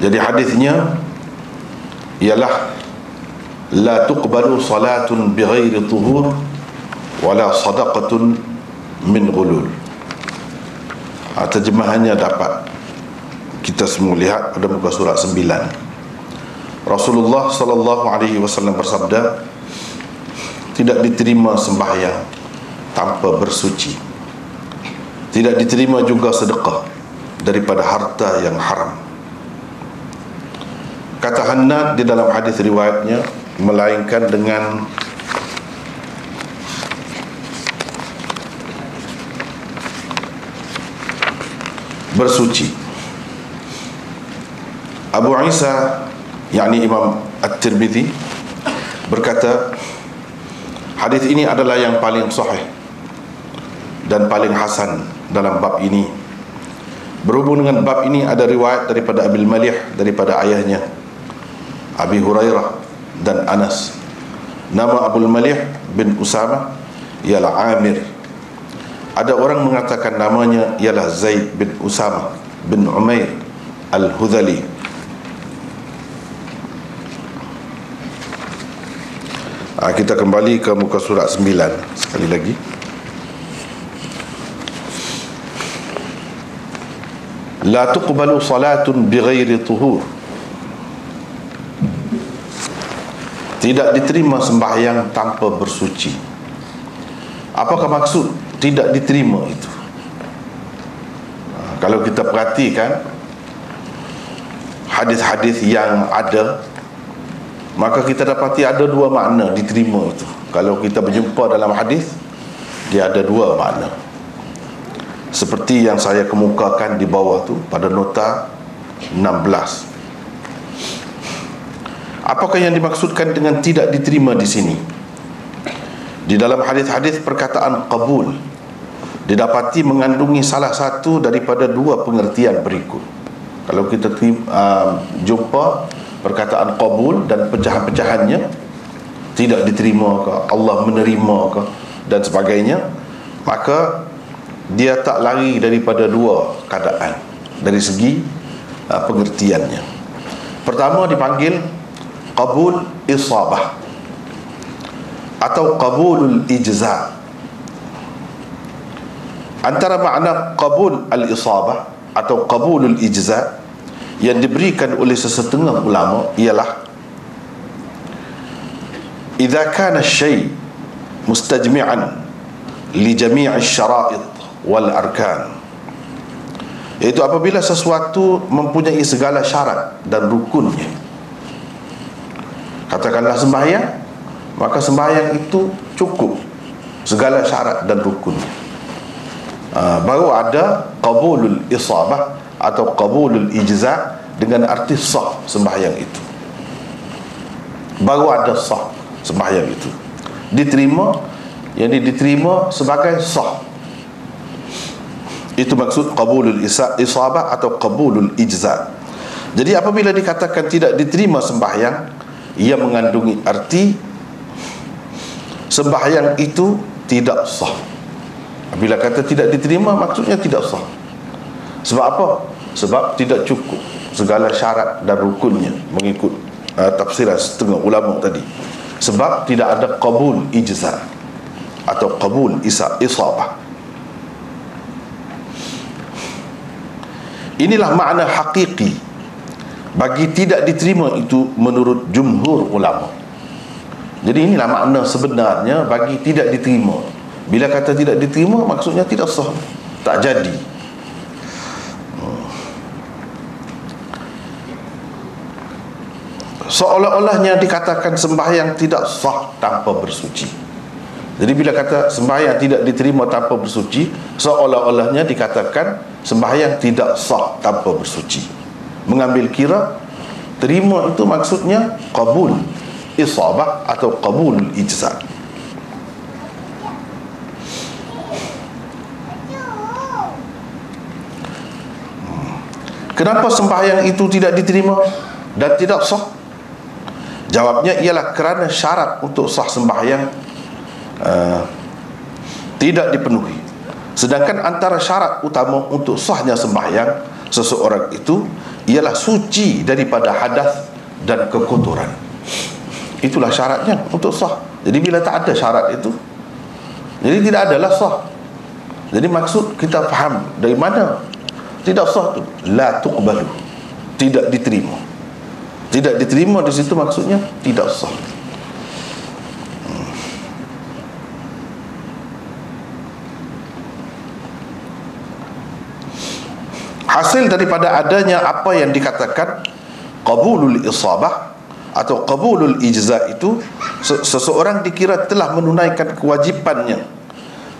Jadi hadisnya ialah la tuqbalu salatun bighairi tuhur wala sadaqatun min ghulul. Terjemahannya dapat kita semua lihat pada muka surat 9. Rasulullah sallallahu alaihi wasallam bersabda, tidak diterima sembahyang tanpa bersuci. Tidak diterima juga sedekah daripada harta yang haram. Kata Hannad di dalam hadis riwayatnya, melainkan dengan bersuci. Abu Isa, yakni Imam At-Tirmidzi, berkata hadis ini adalah yang paling sahih dan paling hasan dalam bab ini. Berhubung dengan bab ini ada riwayat daripada Abil Malih, daripada ayahnya Abi Hurairah dan Anas. Nama Abul Malih bin Usama ialah Amir. Ada orang mengatakan namanya ialah Zaid bin Usama bin Umair Al-Hudhali. Kita kembali ke muka surat 9 sekali lagi. La tuqbalu salatun bighairi tuhur. Tidak diterima sembahyang tanpa bersuci. Apakah maksud tidak diterima itu? Kalau kita perhatikan hadis-hadis yang ada, maka kita dapati ada dua makna diterima itu. Kalau kita berjumpa dalam hadis, dia ada dua makna. Seperti yang saya kemukakan di bawah tu pada nota 16. Apakah yang dimaksudkan dengan tidak diterima di sini? Di dalam hadis-hadis perkataan qabul didapati mengandungi salah satu daripada dua pengertian berikut. Kalau kita jumpa perkataan qabul dan pecahan-pecahannya, tidak diterima ke, Allah menerima ke, dan sebagainya, maka dia tak lari daripada dua keadaan dari segi pengertiannya. Pertama dipanggil qabul isabah atau qabulul ijza. Antara makna qabul al-isabah atau qabulul ijza yang diberikan oleh sesetengah ulama ialah idza kana asy-syai' mustajmi'an li jami' asy-syara'it wal arkan, iaitu apabila sesuatu mempunyai segala syarat dan rukunnya. Katakanlah sembahyang, maka sembahyang itu cukup segala syarat dan rukunnya. Baru ada qabulul isabah atau qabulul ijza dengan arti sah sembahyang itu. Baru ada sah sembahyang itu, diterima, yang diterima sebagai sah. Itu maksud qabulul isabah atau qabulul ijza. Jadi apabila dikatakan tidak diterima sembahyang, ia mengandungi arti sembahyang itu tidak sah. Bila kata tidak diterima, maksudnya tidak sah. Sebab apa? Sebab tidak cukup segala syarat dan rukunnya, mengikut tafsiran setengah ulama tadi. Sebab tidak ada qabul ijza atau qabul isabah. Inilah makna hakiki bagi tidak diterima itu menurut jumhur ulama. Jadi inilah makna sebenarnya bagi tidak diterima. Bila kata tidak diterima, maksudnya tidak sah, tak jadi. Seolah-olahnya dikatakan sembahyang tidak sah tanpa bersuci. Jadi bila kata sembahyang tidak diterima tanpa bersuci, seolah-olahnya dikatakan sembahyang tidak sah tanpa bersuci. Mengambil kira terima itu maksudnya qabul isabah atau qabul ijza. Kenapa sembahyang itu tidak diterima dan tidak sah? Jawabnya ialah kerana syarat untuk sah sembahyang tidak dipenuhi. Sedangkan antara syarat utama untuk sahnya sembahyang seseorang itu ialah suci daripada hadas dan kekotoran. Itulah syaratnya untuk sah. Jadi bila tak ada syarat itu, jadi tidak adalah sah. Jadi maksud kita faham dari mana tidak sah tu, la tuqbalu, tidak diterima. Tidak diterima di situ maksudnya tidak sah. Hasil daripada adanya apa yang dikatakan qabulul isabah atau qabulul ijza itu, seseorang dikira telah menunaikan kewajipannya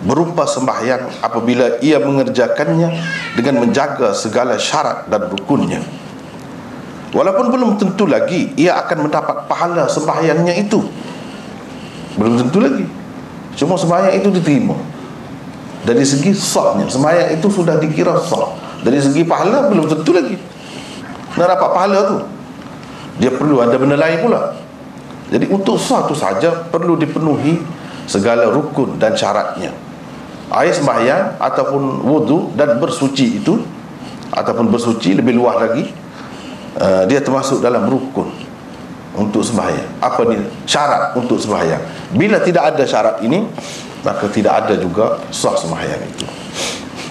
berupa sembahyang apabila ia mengerjakannya dengan menjaga segala syarat dan rukunnya. Walaupun belum tentu lagi ia akan mendapat pahala sembahyangnya itu, belum tentu lagi, cuma sembahyang itu diterima. Dari segi sahnya sembahyang itu sudah dikira sah. Dari segi pahala belum tentu lagi nak dapat pahala tu, dia perlu ada benda lain pula. Jadi untuk sah tu saja perlu dipenuhi segala rukun dan syaratnya. Air sembahyang ataupun wudu dan bersuci itu, ataupun bersuci lebih luas lagi, dia termasuk dalam rukun untuk sembahyang. Apa ni syarat untuk sembahyang? Bila tidak ada syarat ini, maka tidak ada juga sah sembahyang itu.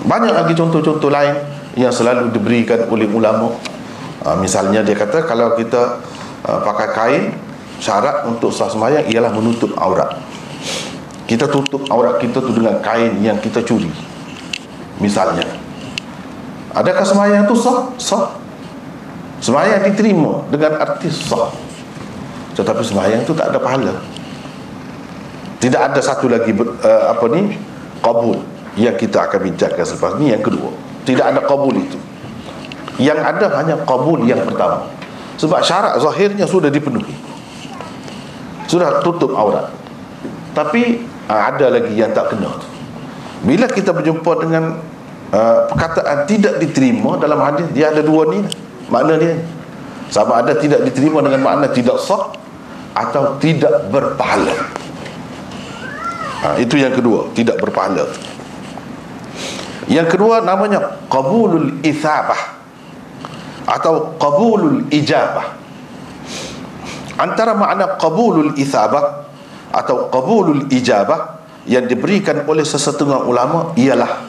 Banyak lagi contoh-contoh lain yang selalu diberikan oleh ulama. Misalnya dia kata kalau kita pakai kain, syarat untuk sah sembahyang ialah menutup aurat. Kita tutup aurat kita tu dengan kain yang kita curi, misalnya. Adakah sembahyang itu sah? Sah. Sembahyang diterima dengan arti sah, tetapi sembahyang itu tak ada pahala. Tidak ada satu lagi qabul yang kita akan bincangkan selepas ni. Yang kedua, tidak ada qabul itu. Yang ada hanya qabul yang pertama, sebab syarat zahirnya sudah dipenuhi, sudah tutup aurat. Tapi ada lagi yang tak kena. Bila kita berjumpa dengan perkataan tidak diterima dalam hadis, dia ada dua ni makna dia. Sama ada tidak diterima dengan makna tidak sah atau tidak berpahala. Itu yang kedua, tidak berpahala. Yang kedua namanya qabulul ithabah atau qabulul ijabah. Antara makna qabulul ithabah atau qabulul ijabah yang diberikan oleh sesetengah ulama ialah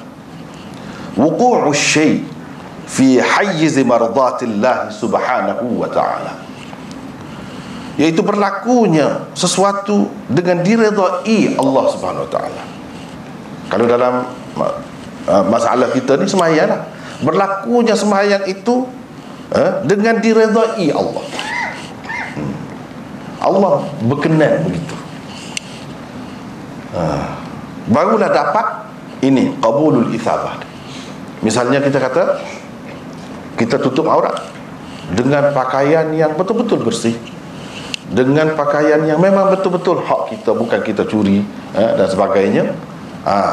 wuqu'u syai' fi hayyiz mardatillah subhanahu wa ta'ala, iaitu berlakunya sesuatu dengan diredai Allah subhanahu wa ta'ala. Kalau dalam masalah kita ni sembahyang lah, berlakunya sembahyang itu dengan diredai Allah. Allah berkenan begitu, barulah dapat ini qabulul ithabah. Misalnya kita kata kita tutup aurat dengan pakaian yang betul-betul bersih, dengan pakaian yang memang betul-betul hak kita, bukan kita curi dan sebagainya,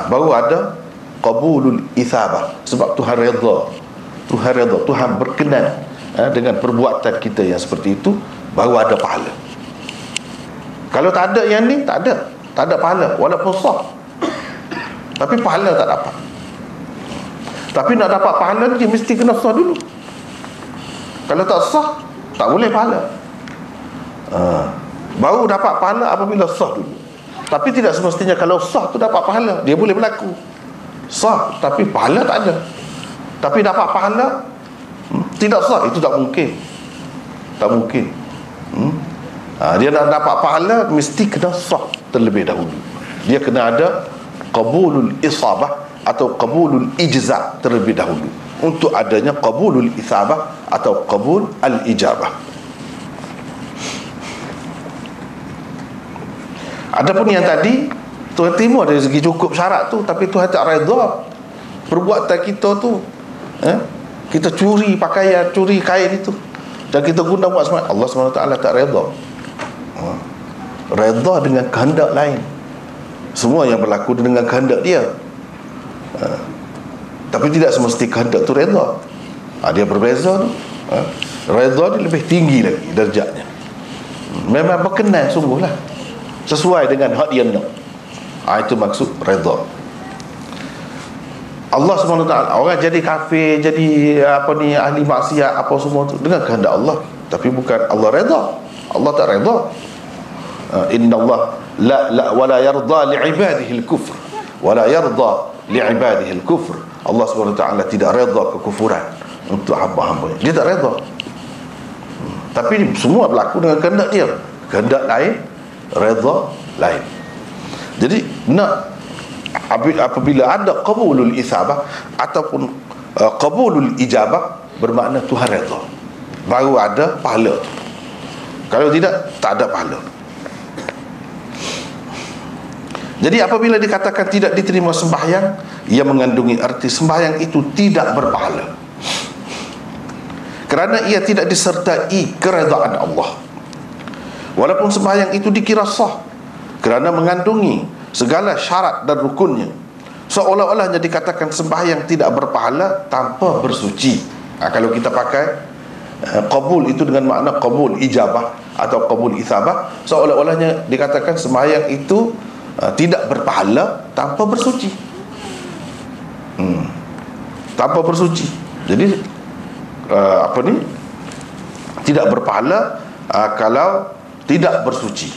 baru ada qabulul ithabah. Sebab Tuhan redha, Tuhan berkenan dengan perbuatan kita yang seperti itu, baru ada pahala. Kalau tak ada yang ni, tak ada pahala, walaupun sah, tapi pahala tak dapat. Tapi nak dapat pahala dia mesti kena sah dulu. Kalau tak sah, tak boleh pahala. Baru dapat pahala apabila sah dulu. Tapi tidak semestinya kalau sah tu dapat pahala. Dia boleh berlaku sah tapi pahala tak ada, tapi dapat pahala tidak sah, itu tak mungkin. Tak mungkin. Dia nak dapat pahala mesti kena sah terlebih dahulu. Dia kena ada qabulul isabah atau qabulul ijza terlebih dahulu untuk adanya qabulul isabah atau qabul al-ijabah. Adapun yang tadi Tuhan terima dari segi cukup syarat tu, tapi Tuhan tak redha perbuatan kita tu. Kita curi pakaian, curi kain itu dan kita guna buat sembahyang, Allah SWT tak redha. Redha dengan kehendak lain. Semua yang berlaku dengan kehendak dia, tapi tidak semesti kehendak tu redha. Dia berbeza tu. Redha dia lebih tinggi lagi darjatnya. Memang berkenan sungguhlah, sesuai dengan hak dia nak. Itu maksud redha. Allah SWT, orang jadi kafir, jadi ahli maksiat apa semua tu dengan kehendak Allah, tapi bukan Allah redha. Allah tak redha. Inna Allah la wala yarda li ibadihi al-kufr wala yarda li ibadihi al-kufr. Allah SWT tidak redha kekufuran untuk hamba-hamba. Dia tak redha. Tapi semua berlaku dengan kehendak dia. Kehendak lain, redha lain. Jadi apabila ada qabulul isabah ataupun qabulul ijabah, bermakna Tuhan redha, baru ada pahala tu. Kalau tidak, tak ada pahala. Jadi apabila dikatakan tidak diterima sembahyang, ia mengandungi arti sembahyang itu tidak berpahala, kerana ia tidak disertai keredaan Allah. Walaupun sembahyang itu dikira sah kerana mengandungi segala syarat dan rukunnya, seolah-olahnya dikatakan sembahyang tidak berpahala tanpa bersuci. Kalau kita pakai qabul itu dengan makna qabul ijabah atau qabul isabah, seolah-olahnya dikatakan sembahyang itu tidak berpahala tanpa bersuci. Tanpa bersuci. Jadi tidak berpahala kalau tidak bersuci,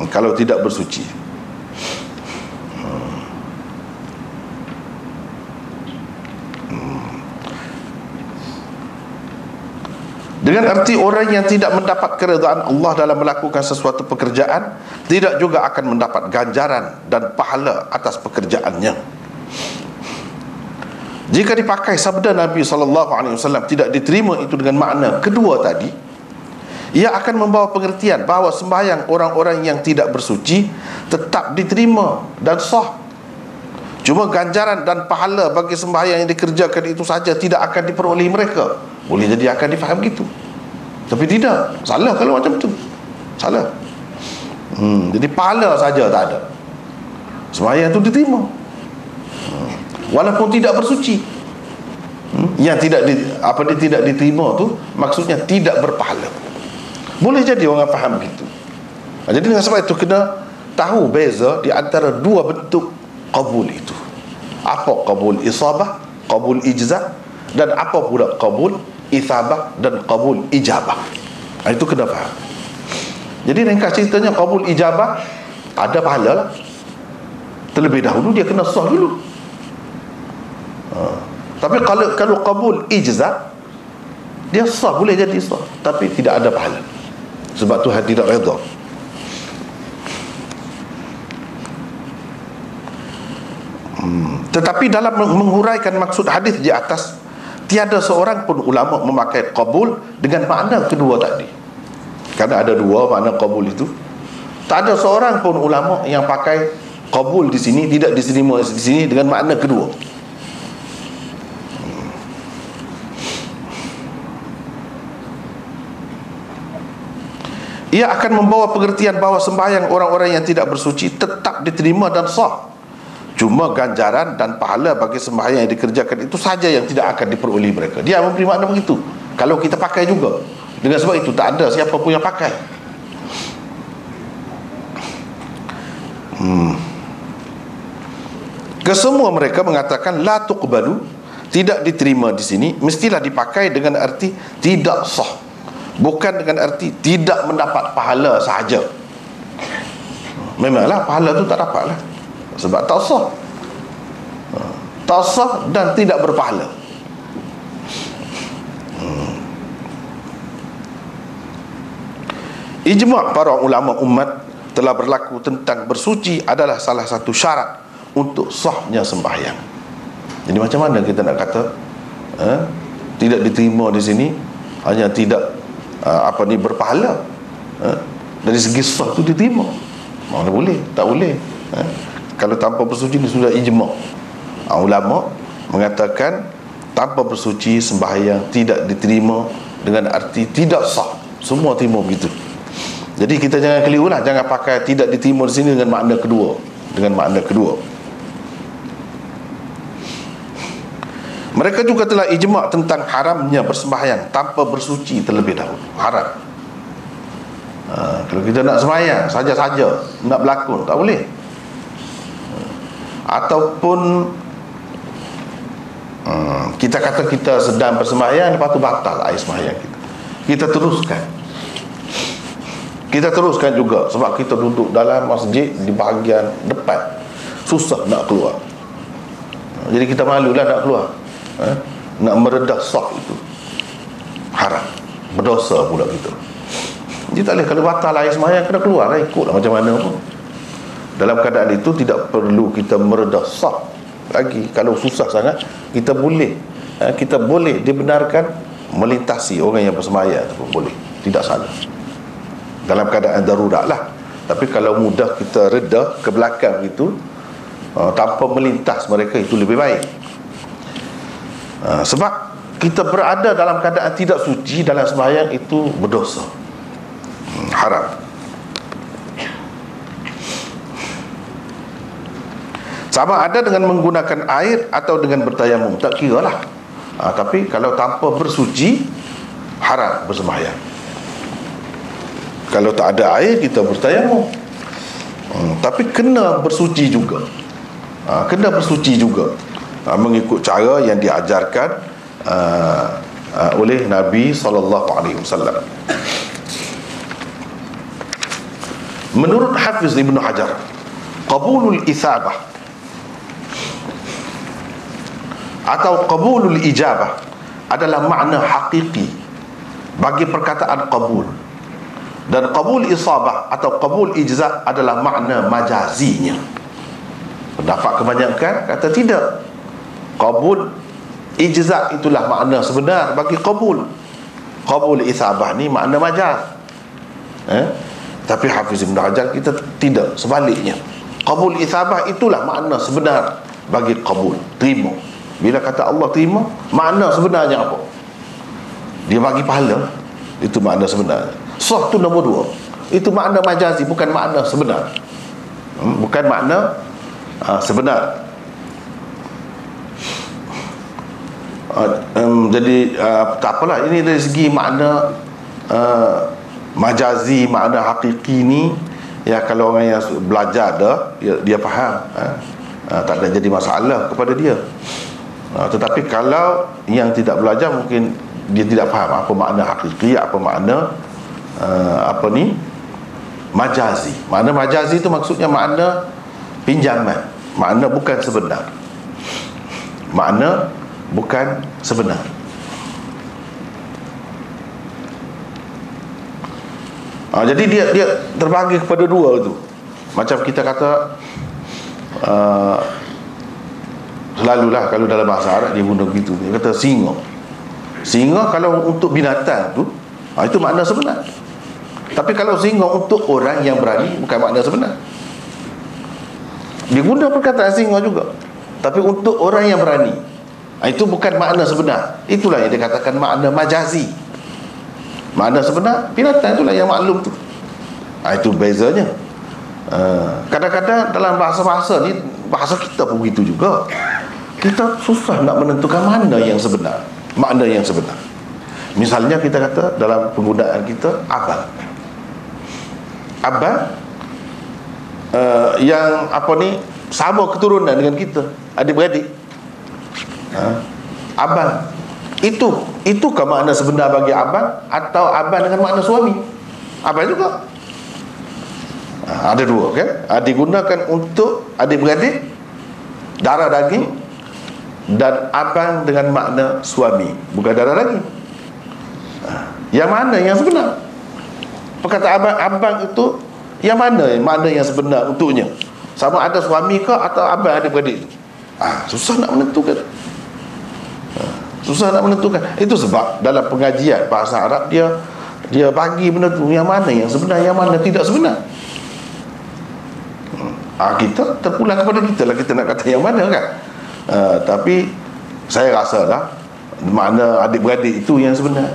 kalau tidak bersuci. Dengan arti orang yang tidak mendapat keredaan Allah dalam melakukan sesuatu pekerjaan tidak juga akan mendapat ganjaran dan pahala atas pekerjaannya. Jika dipakai sabda Nabi SAW tidak diterima itu dengan makna kedua tadi, ia akan membawa pengertian bahawa sembahyang orang-orang yang tidak bersuci tetap diterima dan sah. Cuma ganjaran dan pahala bagi sembahyang yang dikerjakan itu saja tidak akan diperoleh mereka. Boleh jadi akan difaham gitu, tapi tidak. Salah kalau macam tu, salah. Jadi pahala saja tak ada, sembahyang itu diterima walaupun tidak bersuci. Yang tidak diterima tu maksudnya tidak berpahala. Boleh jadi orang faham begitu. Jadi dengan sebab itu kena tahu beza di antara dua bentuk qabul itu. Apa qabul isabah, qabul ijza, dan apa pula qabul isabah dan qabul ijabah. Itu kena faham. Jadi ringkas ceritanya, qabul ijabah ada pahala lah. Terlebih dahulu dia kena sah dulu. Tapi kalau qabul ijza, dia sah, boleh jadi sah, tapi tidak ada pahala, sebab Tuhan tidak redha. Tetapi dalam menghuraikan maksud hadis di atas, tiada seorang pun ulama memakai qabul dengan makna kedua tadi. Kerana ada dua makna qabul itu. Tak ada seorang pun ulama yang pakai qabul di sini, tidak diterima di sini dengan makna kedua. Ia akan membawa pengertian bahawa sembahyang orang-orang yang tidak bersuci tetap diterima dan sah. Cuma ganjaran dan pahala bagi sembahyang yang dikerjakan itu saja yang tidak akan diperoleh mereka. Dia memberi makna begitu. Kalau kita pakai juga, dengan sebab itu tak ada siapa pun yang pakai. Kesemua mereka mengatakan la tuqbalu, tidak diterima di sini, mestilah dipakai dengan arti tidak sah, bukan dengan arti tidak mendapat pahala sahaja. Memanglah pahala tu tak dapat lah, sebab tak sah. Tak sah dan tidak berpahala. Ijma' para ulama umat telah berlaku tentang bersuci adalah salah satu syarat untuk sahnya sembahyang. Jadi macam mana kita nak kata tidak diterima di sini hanya tidak berpahala? Dari segi sah tu diterima. Mana boleh? Tak boleh. Kalau tanpa bersuci ni sudah ijma'. Ulama mengatakan tanpa bersuci sembahyang tidak diterima dengan arti tidak sah. Semua terima begitu. Jadi kita jangan keliru lah, jangan pakai tidak diterima di sini dengan makna kedua. Dengan makna kedua. Mereka juga telah ijma' tentang haramnya bersembahyang tanpa bersuci terlebih dahulu. Haram. Kalau kita nak sembahyang saja-saja, nak berlakon, tak boleh. Ataupun Kita kata kita sedang bersembahyang, lepas tu batal air sembahyang kita. Kita teruskan juga, sebab kita duduk dalam masjid di bahagian depan, susah nak keluar. Jadi kita malulah nak keluar. Nak meredah saf itu haram, berdosa pula kita. Jadi tak boleh, kalau batal air sembahyang kena keluar lah, ikutlah macam mana pun. Dalam keadaan itu tidak perlu kita meredah saf lagi. Kalau susah sangat, kita boleh dibenarkan melintasi orang yang bersembahyang itu pun boleh, tidak salah dalam keadaan darurat lah. Tapi kalau mudah kita reda ke belakang itu, tanpa melintas mereka, itu lebih baik. Sebab kita berada dalam keadaan tidak suci dalam sembahyang itu berdosa, haram. Sama ada dengan menggunakan air atau dengan bertayamum, tak kira lah. Tapi kalau tanpa bersuci, haram bersembahyang. Kalau tak ada air, kita bertayamum. Tapi kena bersuci juga. Mengikut cara yang diajarkan oleh Nabi SAW. Menurut Hafiz Ibn Hajar, qabulul isabah atau qabulul ijabah adalah makna hakiki bagi perkataan qabul, dan qabul isabah atau qabul ijza adalah makna majazinya. Pendapat kebanyakan kata tidak, qabul ijza itulah makna sebenar bagi qabul. Qabul isabah ni makna majaz. Tapi Hafiz Ibn Hajar kita tidak, sebaliknya. Qabul isabah itulah makna sebenar bagi qabul, terima. Bila kata Allah terima, makna sebenarnya apa? Dia bagi pahala, itu makna sebenar. Sah tu nombor 2, itu makna majazi, bukan makna sebenar. Bukan makna sebenar. Jadi tak apalah, ini dari segi makna majazi, makna hakiki ni, ya kalau orang yang belajar dah, dia faham, tak ada jadi masalah kepada dia. Tetapi kalau yang tidak belajar, mungkin dia tidak faham apa makna hakiki, apa makna majazi. Makna majazi itu maksudnya makna pinjaman, makna bukan sebenar. Makna bukan sebenar. Jadi dia terbagi kepada dua tu. Macam kita kata, selalulah kalau dalam bahasa Arab dia guna begitu. Dia kata singa. Singa kalau untuk binatang tu, itu makna sebenar. Tapi kalau singa untuk orang yang berani, bukan makna sebenar. Dia guna perkataan singa juga, tapi untuk orang yang berani, itu bukan makna sebenar. Itulah yang dikatakan makna majazi. Makna sebenar binatang, itulah yang maklum tu. Itu bezanya. Kadang-kadang dalam bahasa-bahasa ni, bahasa kita pun begitu juga. Kita susah nak menentukan mana yang sebenar, makna yang sebenar. Misalnya kita kata dalam penggunaan kita, abang yang sama keturunan dengan kita, adik-beradik. Abang itukah makna sebenar bagi abang, atau abang dengan makna suami? Abang juga. Ada dua kan? Digunakan untuk adik-beradik, darah daging, dan abang dengan makna suami, bukan darah daging. Yang mana yang sebenar? Perkataan abang itu yang mana makna yang sebenar untuknya? Sama ada suami ke atau abang adik-beradik? Susah nak menentukan. Itu sebab dalam pengajian bahasa Arab dia bagi benda tu, yang mana yang sebenar, yang mana tidak sebenar. Kita terpulang kepada kita lah, kita nak kata yang mana kan. Tapi saya rasa lah makna adik-beradik itu yang sebenar.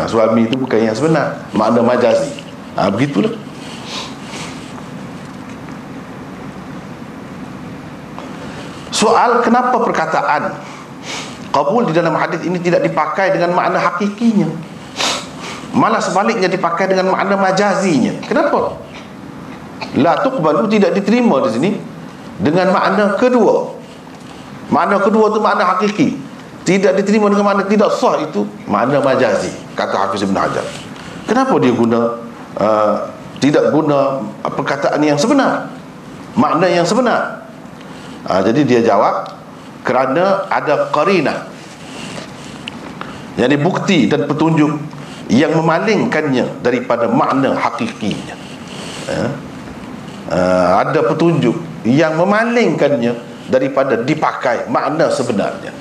Suami itu bukan yang sebenar, makna majazi. Begitulah. Soal kenapa perkataan qabul di dalam hadis ini tidak dipakai dengan makna hakikinya, malah sebaliknya dipakai dengan makna majazinya. Kenapa? La tuqbalu, tidak diterima di sini dengan makna kedua. Makna kedua itu makna hakiki. tidak diterima dengan makna tidak sah itu makna majazi, kata Hafiz Ibn Hajar. Kenapa dia guna tidak guna perkataan yang sebenar, makna yang sebenar? Jadi dia jawab, kerana ada qarinah, yakni bukti dan petunjuk yang memalingkannya daripada makna hakikinya. Ada petunjuk yang memalingkannya daripada dipakai makna sebenarnya.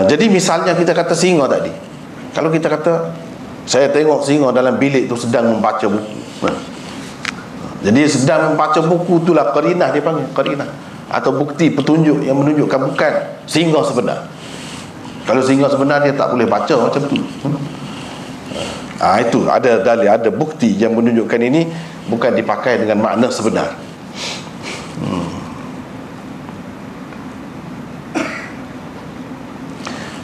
Jadi misalnya kita kata singa tadi, kalau kita kata saya tengok singa dalam bilik tu sedang membaca buku, jadi sedang membaca buku, itulah qarinah, dia panggil qarinah, atau bukti petunjuk yang menunjukkan bukan singa sebenar. Kalau singa sebenar dia tak boleh baca macam tu. Itu ada dalil, ada bukti yang menunjukkan ini bukan dipakai dengan makna sebenar.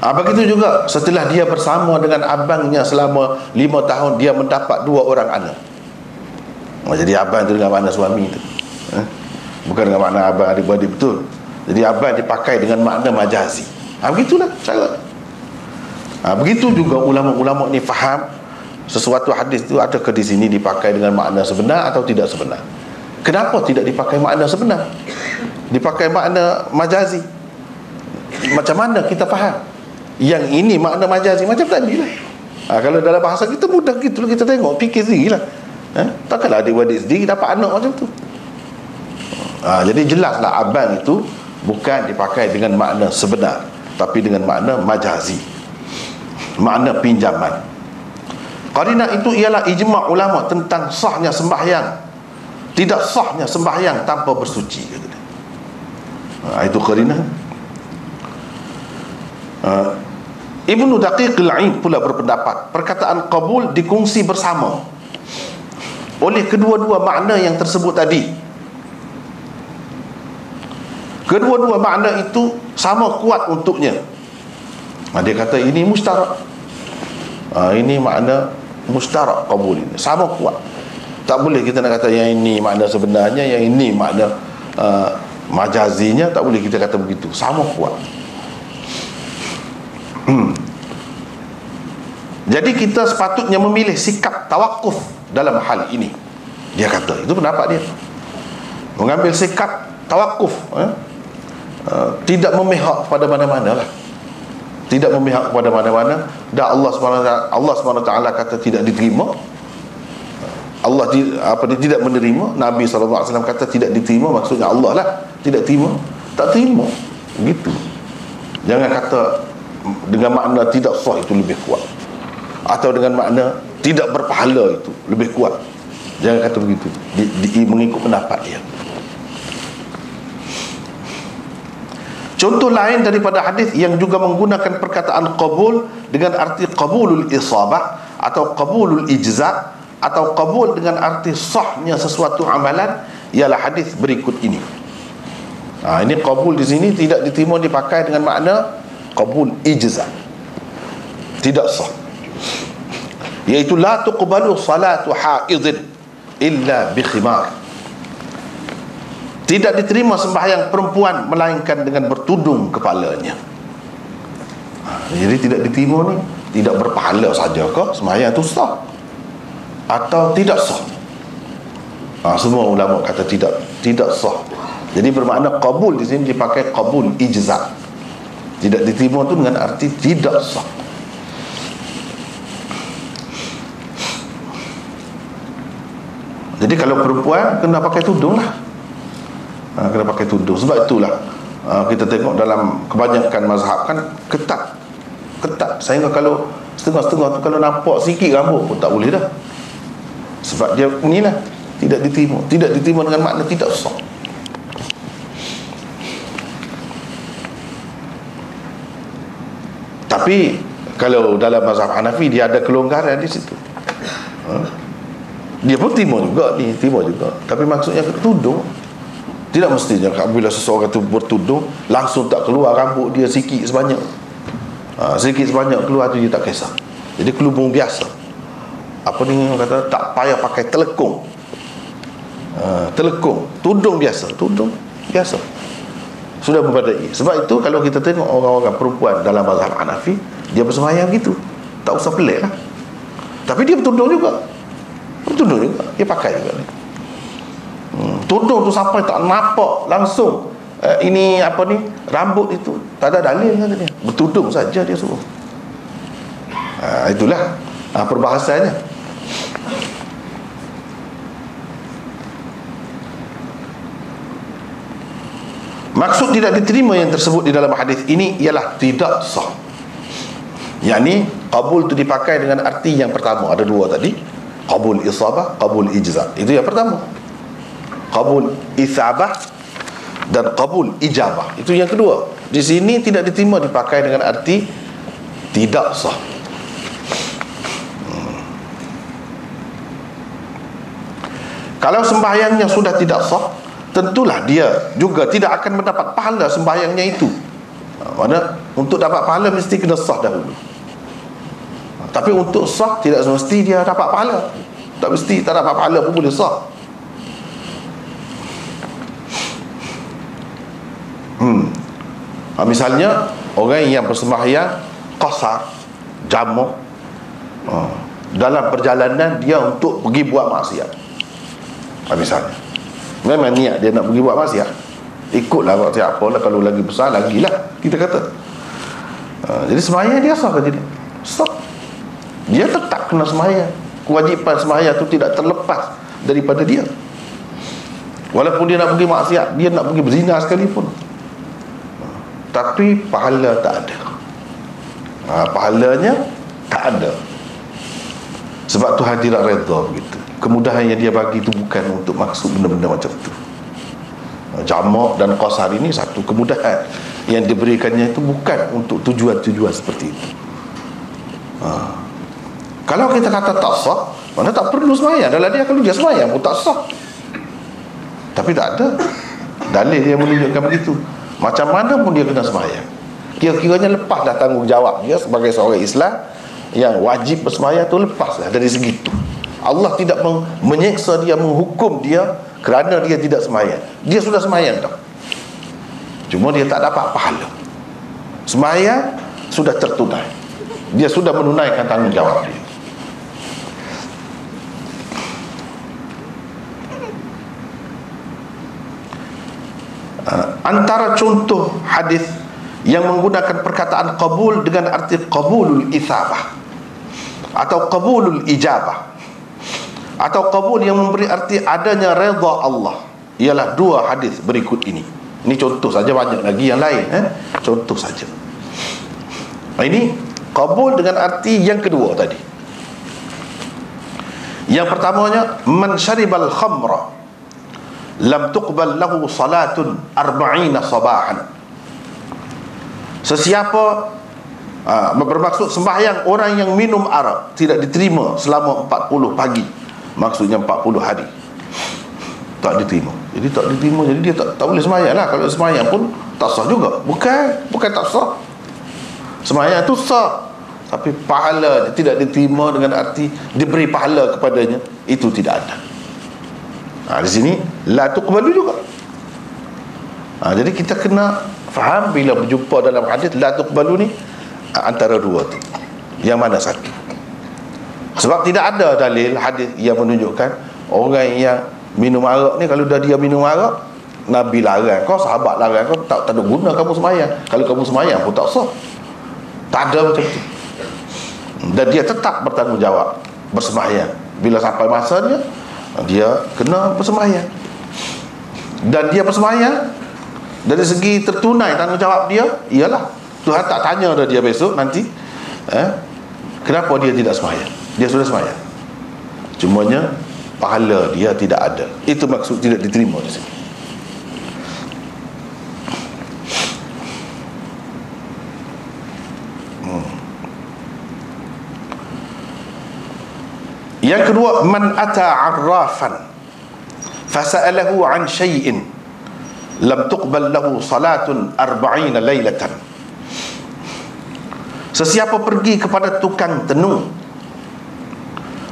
Begitu juga setelah dia bersama dengan abangnya selama 5 tahun, dia mendapat 2 orang anak. Jadi abang itu dengan makna suami itu, bukan dengan makna abang adik-beradik betul. Jadi abang dipakai dengan makna majazi. Begitulah cara. Begitu juga ulama-ulama ni faham sesuatu hadis itu adakah di sini dipakai dengan makna sebenar atau tidak sebenar. Kenapa tidak dipakai makna sebenar, dipakai makna majazi? Macam mana kita faham yang ini makna majazi? Macam tadi lah. Kalau dalam bahasa kita mudah gitu, kita tengok, fikir sendiri lah. Takkanlah adik-adik sendiri dapat anak macam tu. Jadi jelaslah abang itu bukan dipakai dengan makna sebenar, tapi dengan makna majazi, makna pinjaman. Qarinah itu ialah ijma' ulama tentang sahnya sembahyang, tidak sahnya sembahyang tanpa bersuci. Itu qarinah. Ibnu Daqiq al-Aid pula berpendapat perkataan qabul dikongsi bersama oleh kedua-dua makna yang tersebut tadi. Kedua-dua makna itu sama kuat untuknya. Dia kata ini mustarak, ini makna mustarak qabul ini sama kuat. Tak boleh kita nak kata yang ini makna sebenarnya, yang ini makna majazinya. Tak boleh kita kata begitu, sama kuat. Jadi kita sepatutnya memilih sikap tawakuf dalam hal ini. Dia kata, itu pendapat dia, mengambil sikap tawakuf, tidak memihak pada mana-mana lah, tidak memihak pada mana-mana. Dan Allah SWT kata tidak diterima, Allah dia tidak menerima. Nabi SAW kata tidak diterima, maksudnya Allah lah tidak terima, tak terima begitu. Jangan kata dengan makna tidak sah itu lebih kuat, atau dengan makna tidak berpahala itu lebih kuat. Jangan kata begitu, mengikut pendapat dia. Contoh lain daripada hadis yang juga menggunakan perkataan qabul dengan arti qabulul isabah atau qabulul ijza' atau qabul dengan arti sahnya sesuatu amalan ialah hadis berikut ini. Ini qabul di sini tidak diterima dipakai dengan makna qabul ijza', tidak sah, iaitu la tuqbalu salatu haidin illa bi khimar. Tidak diterima sembahyang perempuan melainkan dengan bertudung kepalanya. Jadi tidak diterima ni tidak berpahala saja ke sembahyang itu sah atau tidak sah? Semua ulama kata tidak sah. Jadi bermakna qabul di sini dipakai qabul ijza'. Tidak diterima tu dengan arti tidak sah. Jadi kalau perempuan kena pakai tudung lah, kena pakai tudung. Sebab itulah kita tengok dalam kebanyakan mazhab kan ketat, sehingga kalau setengah-setengah tu kalau nampak sikit rambut pun tak boleh dah. Sebab dia inilah tidak diterima dengan makna tidak sah. Tapi kalau dalam mazhab Hanafi dia ada kelonggaran di situ. Dia pun terima juga, tapi maksudnya tudung. Tidak mestinya bila seseorang itu bertudung langsung tak keluar rambut dia sikit sebanyak. Sikit sebanyak keluar tu dia tak kisah. Jadi kelubung biasa. Apa ni kata, tak payah pakai telekung. Telekung, tudung biasa. sudah memadai. Sebab itu kalau kita tengok orang-orang perempuan dalam mazhab Hanafi, dia bersembahyang gitu, tak usah pelik lah. Tapi dia bertudung juga, dia pakai juga ni. Tudung tu sampai tak nampak langsung ini apa ni, rambut itu, tak ada dalil kata dia, bertudung saja dia suruh. Itulah perbahasannya. Maksud tidak diterima yang tersebut di dalam hadis ini ialah tidak sah. Yakni qabul itu dipakai dengan arti yang pertama, ada dua tadi, qabul isabah, qabul ijza. Itu yang pertama. Qabul isabah dan qabul ijabah, itu yang kedua. Di sini tidak diterima dipakai dengan arti tidak sah. Kalau sembahyangnya sudah tidak sah, tentulah dia juga tidak akan mendapat pahala sembahyangnya itu. Mana untuk dapat pahala mesti kena sah dahulu. Tapi untuk sah tidak semesti dia dapat pahala. Tak mesti tak dapat pahala pun boleh sah. Misalnya orang yang bersembahyang qasar, jamak, dalam perjalanan dia untuk pergi buat maksiat, misalnya memang niat dia nak pergi buat maksiat, ikutlah maksiat apalah, kalau lagi besar lagilah kita kata. Jadi sembahyang dia sah ke tidak? Sah. Dia tetap kena sembahyang. Kewajipan sembahyang itu tidak terlepas daripada dia. Walaupun dia nak pergi maksiat, dia nak pergi berzina sekalipun, tapi pahala tak ada. Pahalanya tak ada. Sebab Tuhan tidak redha begitu. Kemudahan yang dia bagi itu bukan untuk maksud benda-benda macam tu. Jamak dan qasar ini satu kemudahan yang diberikannya itu bukan untuk tujuan-tujuan seperti itu. Kalau kita kata tak sah, mana tak perlu sembahyang. Dalam dia kalau dia sembahyang pun tak sah. Tapi tak ada dalil yang menunjukkan begitu. Macam mana pun dia kena sembahyang. Kira-kiranya lepas dah tanggungjawab dia sebagai seorang Islam yang wajib bersembahyang tu, lepas dah dari segi itu. Allah tidak menyeksa dia, menghukum dia kerana dia tidak sembahyang. Dia sudah sembahyang dah, cuma dia tak dapat pahala. Sembahyang sudah tertunai, dia sudah menunaikan tanggungjawab dia. Antara contoh hadis yang menggunakan perkataan qabul dengan arti qabulul isabah atau qabulul ijabah atau qabul yang memberi arti adanya redha Allah ialah dua hadis berikut ini. Ini contoh saja, banyak lagi yang lain, contoh saja. Ini qabul dengan arti yang kedua tadi. Yang pertamanya, man syaribal khamra lam tuqbal lahu salatun arba'ina sabahan. Sesiapa bermaksud sembahyang orang yang minum arak tidak diterima selama 40 pagi, maksudnya 40 hari tak diterima. Jadi tak diterima, jadi dia tak boleh sembahyang lah. Kalau sembahyang pun tak sah juga. Bukan tak sah. Sembahyang tu sah, tapi pahala tidak diterima dengan arti diberi pahala kepadanya, itu tidak ada. Di sini la tuqbalu juga. Jadi kita kena faham bila berjumpa dalam hadis la tuqbalu ni, antara dua tu yang mana satu. Sebab tidak ada dalil hadis yang menunjukkan orang yang minum arak ni, kalau dah dia minum arak, Nabi larang kau, sahabat larang kau, tak ada guna kamu sembahyang. Kalau kamu sembahyang pun tak sah. Tak ada macam tu. Dan dia tetap bertanggungjawab bersembahyang. Bila sampai masanya, dia kena bersembahyang. Dan dia bersembahyang dari segi tertunai tanggungjawab dia, ialah Tuhan tak tanya dah dia besok nanti kenapa dia tidak sembahyang. Dia sudah sembahyang, cumanya pahala dia tidak ada. Itu maksud tidak diterima di sini. Yang kedua, man ata 'arrafan fasa'alahu 'an syai'in lam tuqbal lahu salatun 40 lailatan. Sesiapa pergi kepada tukang tenung,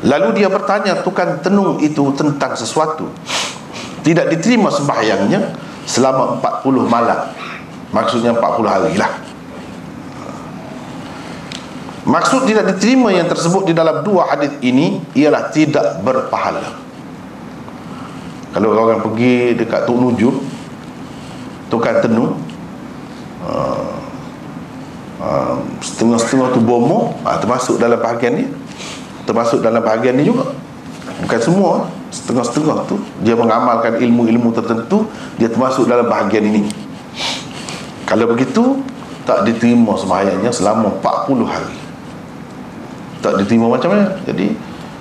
lalu dia bertanya tukang tenung itu tentang sesuatu, tidak diterima sembahyangnya selama 40 malam. Maksudnya 40 hari lah. Maksud tidak diterima yang tersebut di dalam dua hadis ini ialah tidak berpahala. Kalau orang pergi dekat Tok Nujum, tukang tenung, setengah-setengah tu bomo, termasuk dalam bahagian ni, termasuk dalam bahagian ni juga. Bukan semua, setengah-setengah tu dia mengamalkan ilmu-ilmu tertentu, dia termasuk dalam bahagian ini. Kalau begitu, tak diterima sembahyangnya selama 40 hari. Tak diterima macam mana? Jadi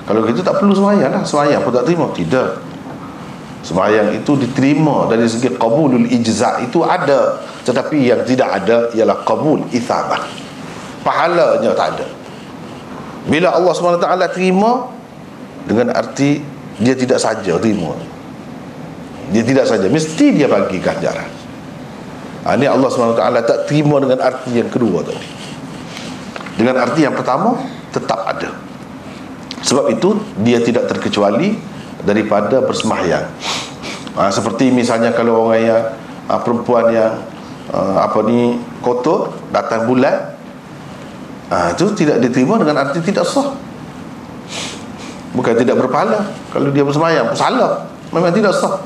kalau gitu tak perlu sembahyang lah. Sembahyang pun tak terima. Tidak. Sembahyang itu diterima dari segi qabulul ijza' itu ada, tetapi yang tidak ada ialah qabul ithabah. Pahalanya tak ada. Bila Allah SWT terima, dengan arti dia tidak saja terima, dia tidak saja, mesti dia bagi ganjaran. Ini Allah SWT tak terima dengan arti yang kedua tadi. Dengan arti yang pertama, tetap ada. Sebab itu dia tidak terkecuali daripada bersembahyang. Seperti misalnya kalau orang yang perempuan yang kotor datang bulan, itu tidak diterima dengan arti tidak sah. Bukan tidak berpahala. Kalau dia bersembahyang, salah, memang tidak sah.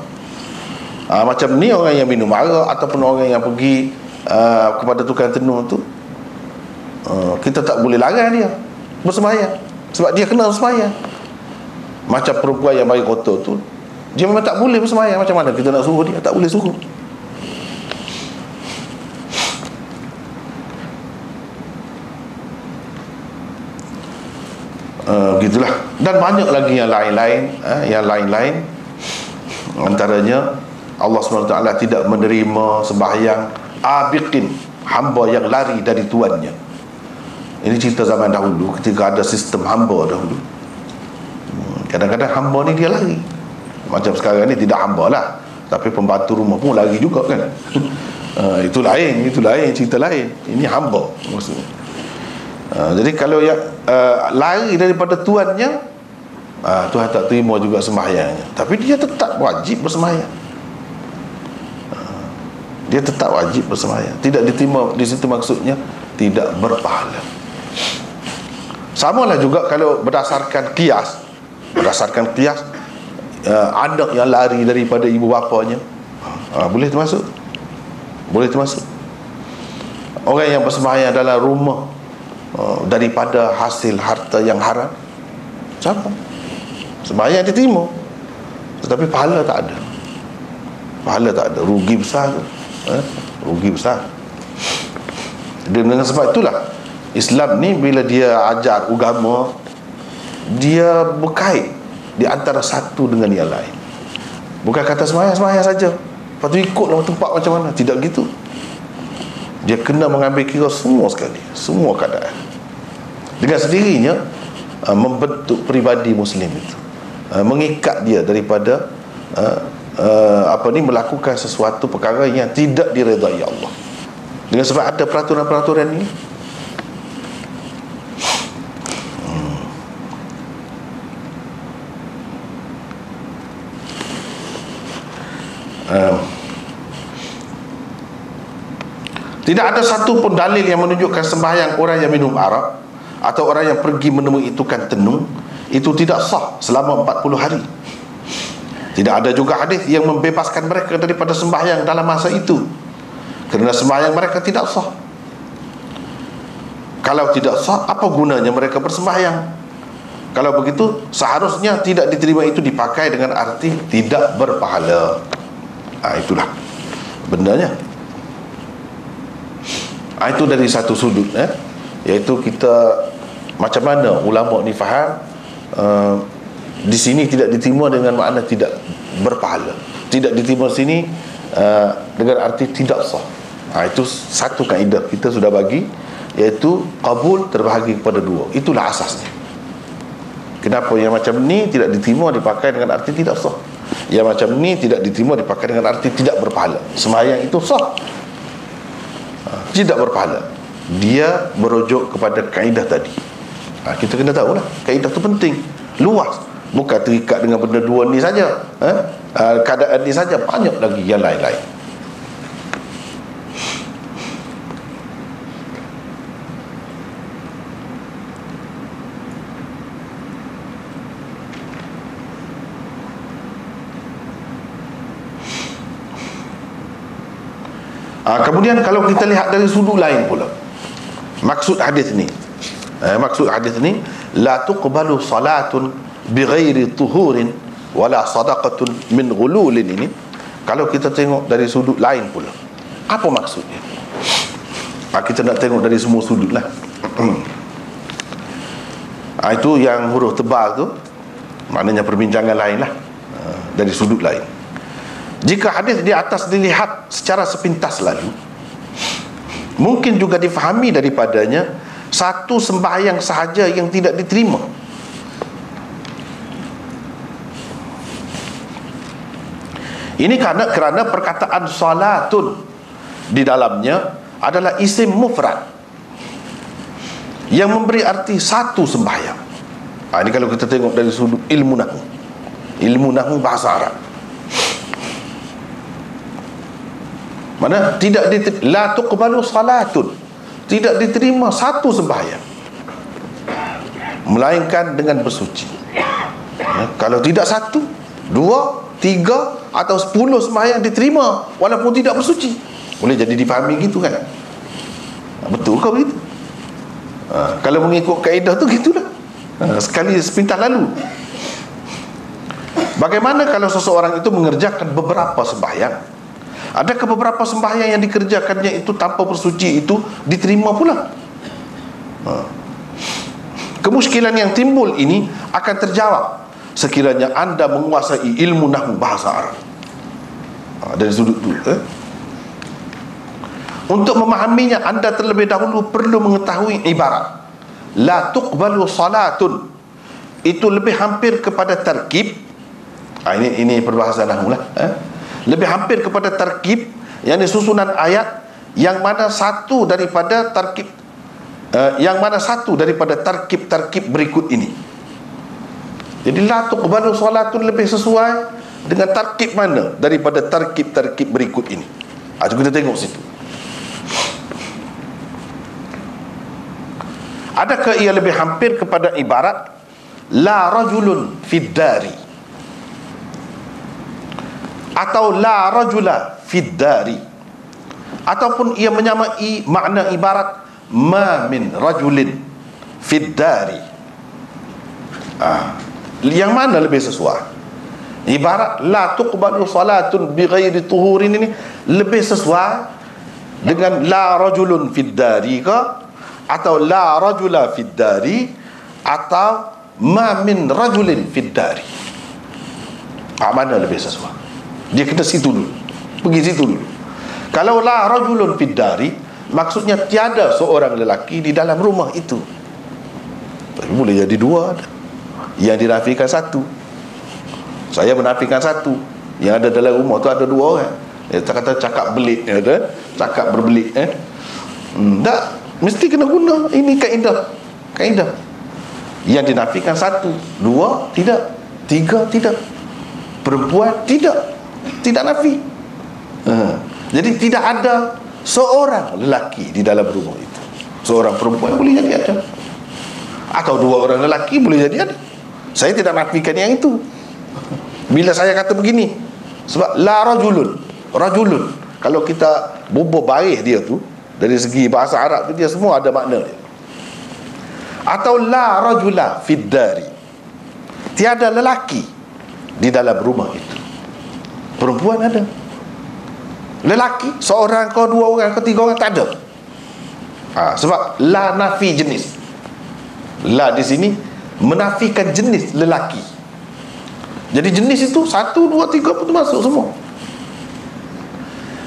Macam ni orang yang minum arak ataupun orang yang pergi kepada tukang tenung tu, kita tak boleh larang dia bersembahyang, sebab dia kena bersembahyang. Macam perempuan yang bagi kotor tu, dia memang tak boleh bersembahyang. Macam mana kita nak suruh dia? Tak boleh suruh. Gitulah. Dan banyak lagi yang lain-lain, yang lain-lain. Antaranya Allah SWT tidak menerima sembahyang abiqin, hamba yang lari dari tuannya. Ini cerita zaman dahulu, ketika ada sistem hamba dahulu. Kadang-kadang hamba ni dia lari. Macam sekarang ni tidak hamba lah, tapi pembantu rumah pun lari juga kan. Itu lain cerita lain. Ini hamba maksudnya. Jadi kalau yang lari daripada tuannya, Tuhan tak terima juga sembahyangnya. Tapi dia tetap wajib bersembahyang. Dia tetap wajib bersembahyang. Tidak diterima di situ maksudnya tidak berpahala. Samalah juga kalau berdasarkan qiyas. Berdasarkan qiyas, anak yang lari daripada ibu bapanya, boleh termasuk. Boleh termasuk. Orang yang bersembahyang dalam rumah daripada hasil harta yang haram, siapa? Sembahyang diterima, tetapi pahala tak ada. Pahala tak ada. Rugi besar. Rugi besar. Dan dengan sebab itulah Islam ni bila dia ajar agama, dia berkait di antara satu dengan yang lain. Bukan kata sembahyang saja, lepas tu ikutlah tempat macam mana. Tidak gitu. Dia kena mengambil kira semua sekali, semua keadaan. Dengan sendirinya membentuk peribadi Muslim itu, mengikat dia daripada melakukan sesuatu perkara yang tidak diredai Allah. Dengan sebab ada peraturan-peraturan ini. Tidak ada satu pun dalil yang menunjukkan sembahyang orang yang minum arak atau orang yang pergi menemui tukang tenung itu tidak sah selama 40 hari. Tidak ada juga hadis yang membebaskan mereka daripada sembahyang dalam masa itu, kerana sembahyang mereka tidak sah. Kalau tidak sah, apa gunanya mereka bersembahyang? Kalau begitu, seharusnya tidak diterima itu dipakai dengan arti tidak berpahala. Itulah bendanya. Itu dari satu sudut, iaitu kita macam mana ulama ni faham di sini tidak diterima dengan makna tidak berpahala. Tidak diterima sini dengan arti tidak sah. Itu satu kaedah kita sudah bagi, iaitu qabul terbahagi kepada dua. Itulah asasnya. Kenapa yang macam ni tidak diterima dipakai dengan arti tidak sah, yang macam ni tidak diterima dipakai dengan arti tidak berpahala. Sembahyang itu sah, tidak berpahala. Dia merujuk kepada kaedah tadi. Kita kena tahu lah, kaedah tu penting, luas, bukan terikat dengan benda dua ni saja. Keadaan ni saja, banyak lagi yang lain-lain. Kemudian kalau kita lihat dari sudut lain pula, maksud hadis ni, la tuqbalu salatun bighairi tuhurin wala sadaqatun min ghululin, ini kalau kita tengok dari sudut lain pula, apa maksudnya? Kita nak tengok dari semua sudut lah. Itu yang huruf tebal tu, maknanya perbincangan lain lah, dari sudut lain. Jika hadis di atas dilihat secara sepintas lalu, mungkin juga difahami daripadanya satu sembahyang sahaja yang tidak diterima. Ini kerana perkataan salatun di dalamnya adalah isim mufrad yang memberi arti satu sembahyang. Ini kalau kita tengok dari sudut ilmu nahu bahasa Arab. Mana la tuqbalu salatun, tidak diterima satu sembahyang melainkan dengan bersuci. Kalau tidak satu, dua, tiga atau 10 sembahyang diterima walaupun tidak bersuci. Boleh jadi dipahami gitu kan? Betul kau begitu? Kalau mengikut kaedah tu gitulah. Sekali sepintas lalu. Bagaimana kalau seseorang itu mengerjakan beberapa sembahyang? Adakah beberapa sembahyang yang dikerjakannya itu tanpa bersuci itu diterima pula? Kemusykilan yang timbul ini akan terjawab sekiranya anda menguasai ilmu nahwu bahasa Arab. Dari sudut tu, untuk memahaminya, anda terlebih dahulu perlu mengetahui ibarat la tuqbalu salatun. Itu lebih hampir kepada tarkib. Ini perbahasan nahwu lah. Lebih hampir kepada tarkib, yakni susunan ayat yang mana satu daripada tarkib tarkib berikut ini. Jadi la tuqbalu salatun lebih sesuai dengan tarkib mana daripada tarkib berikut ini. Kita tengok situ. Adakah ia lebih hampir kepada ibarat la rajulun fid dari, atau la rajula fid dari, ataupun ia menyamai makna ibarat ma min rajulin fid dari? Yang mana lebih sesuai? Ibarat la tuqbalu salatun bighairi tuhurin ini lebih sesuai dengan la rajulun fid dari ke, atau la rajula fid dari, atau ma min rajulin fid dari? Mana lebih sesuai? Dia kena situ dulu, pergi situ dulu. Kalau la rajulun fid dari, maksudnya tiada seorang lelaki di dalam rumah itu. Tapi boleh jadi dua. Yang dinafikan satu, saya menafikan satu. Yang ada dalam rumah tu ada dua orang. Kita kata cakap belit, cakap berbelit. Tak, mesti kena guna ini kaedah. Yang dinafikan satu, dua tidak, tiga tidak, perempuan tidak nafi. Jadi tidak ada seorang lelaki di dalam rumah itu. Seorang perempuan boleh jadi ada, atau dua orang lelaki boleh jadi ada. Saya tidak nafikan yang itu. Bila saya kata begini, sebab la rajulun, kalau kita bubuh baris dia tu, dari segi bahasa Arab tu, dia semua ada makna dia. Atau la rajula fid dari, tiada lelaki di dalam rumah itu. Perempuan ada, lelaki seorang ke, dua orang ke, tiga orang tak ada. Sebab la nafi jenis. La di sini menafikan jenis lelaki. Jadi jenis itu 1, 2, 3 pun masuk semua.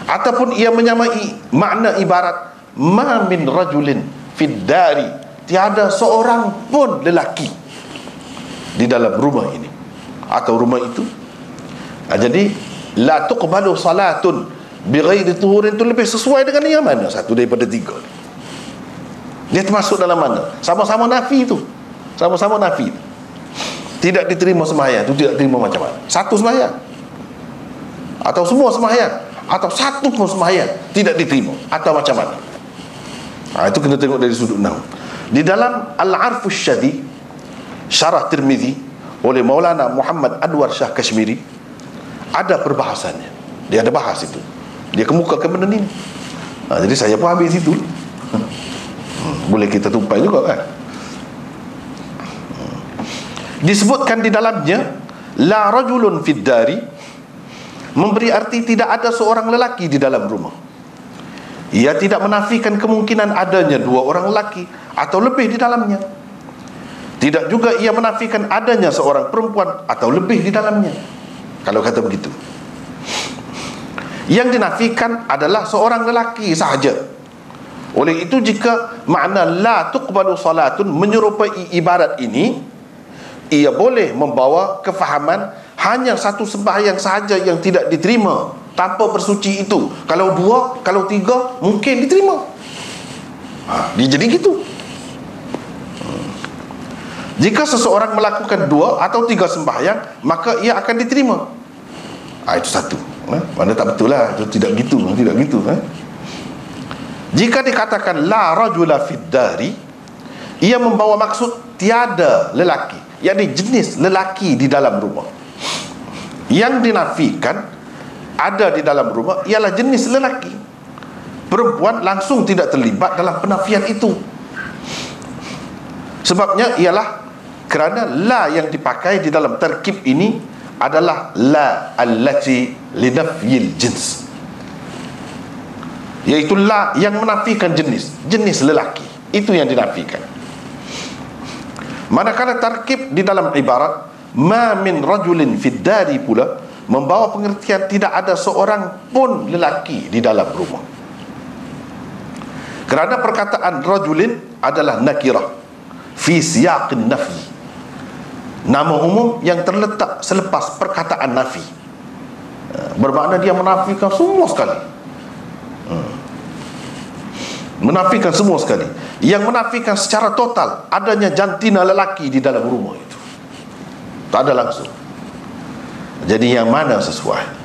Ataupun ia menyamai makna ibarat ma min rajulin fid dari, tiada seorang pun lelaki di dalam rumah ini atau rumah itu. Jadi la tuqbalu salatun bighairi tuhurin itu lebih sesuai dengan yang mana? Satu daripada tiga. Dia termasuk dalam mana? Sama-sama nafi itu. Sama-sama nafi. Tidak diterima sembahyang itu tidak terima macam mana? Satu sembahyang, atau semua sembahyang, atau satu pun sembahyang tidak diterima, atau macam mana? Itu kena tengok dari sudut nahwu. Di dalam Al-Arfus Syadi, Syarah Tirmizi oleh Maulana Muhammad Anwar Shah Kashmiri, ada perbahasannya. Dia ada bahas itu. Dia kemukakan benda ni. Jadi saya pun ambil situ. Boleh kita tumpai juga kan. Disebutkan di dalamnya la rajulun fid dari, memberi arti tidak ada seorang lelaki di dalam rumah. Ia tidak menafikan kemungkinan adanya dua orang lelaki atau lebih di dalamnya. Tidak juga ia menafikan adanya seorang perempuan atau lebih di dalamnya. Kalau kata begitu, yang dinafikan adalah seorang lelaki sahaja. Oleh itu, jika makna la tuqbalu salatun menyerupai ibarat ini, ia boleh membawa kefahaman hanya satu sembahyang sahaja yang tidak diterima tanpa bersuci itu. Kalau dua, kalau tiga, mungkin diterima. Dia jadi gitu. Jika seseorang melakukan dua atau tiga sembahyang, maka ia akan diterima. Itu satu. Mana tak betul lah, itu tidak gitu, tidak gitu. Jika dikatakan la rajula fid dari, ia membawa maksud tiada lelaki, yakni jenis lelaki di dalam rumah. Yang dinafikan ada di dalam rumah ialah jenis lelaki. Perempuan langsung tidak terlibat dalam penafian itu. Sebabnya ialah kerana la yang dipakai di dalam terkib ini adalah la allati linafyil jins, iaitu la yang menafikan jenis lelaki. Itu yang dinafikan. Manakala terkib di dalam ibarat ma min rajulin fid dari pula membawa pengertian tidak ada seorang pun lelaki di dalam rumah. Kerana perkataan rajulin adalah nakirah fi siyaqin nafi, nama umum yang terletak selepas perkataan nafi. Bermakna dia menafikan semua sekali. Menafikan semua sekali. Yang menafikan secara total adanya jantina lelaki di dalam rumah itu. Tak ada langsung. Jadi yang mana sesuai?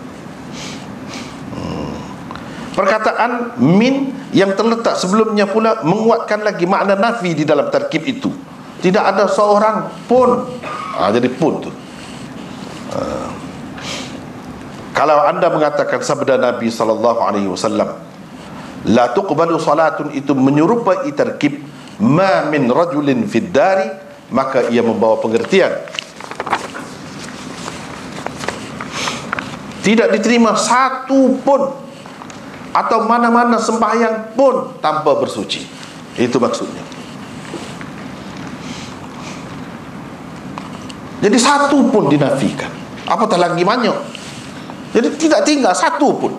Perkataan min yang terletak sebelumnya pula menguatkan lagi makna nafi di dalam terkib itu. Tidak ada seorang pun. Jadi pun tu. Kalau anda mengatakan sabda Nabi SAW, la tuqbalu salatun, itu menyerupai terkib ma min rajulin fid dari, maka ia membawa pengertian tidak diterima satu pun atau mana-mana sembahyang pun tanpa bersuci. Itu maksudnya. Jadi satu pun dinafikan, apatah lagi banyak. Jadi tidak tinggal satu pun.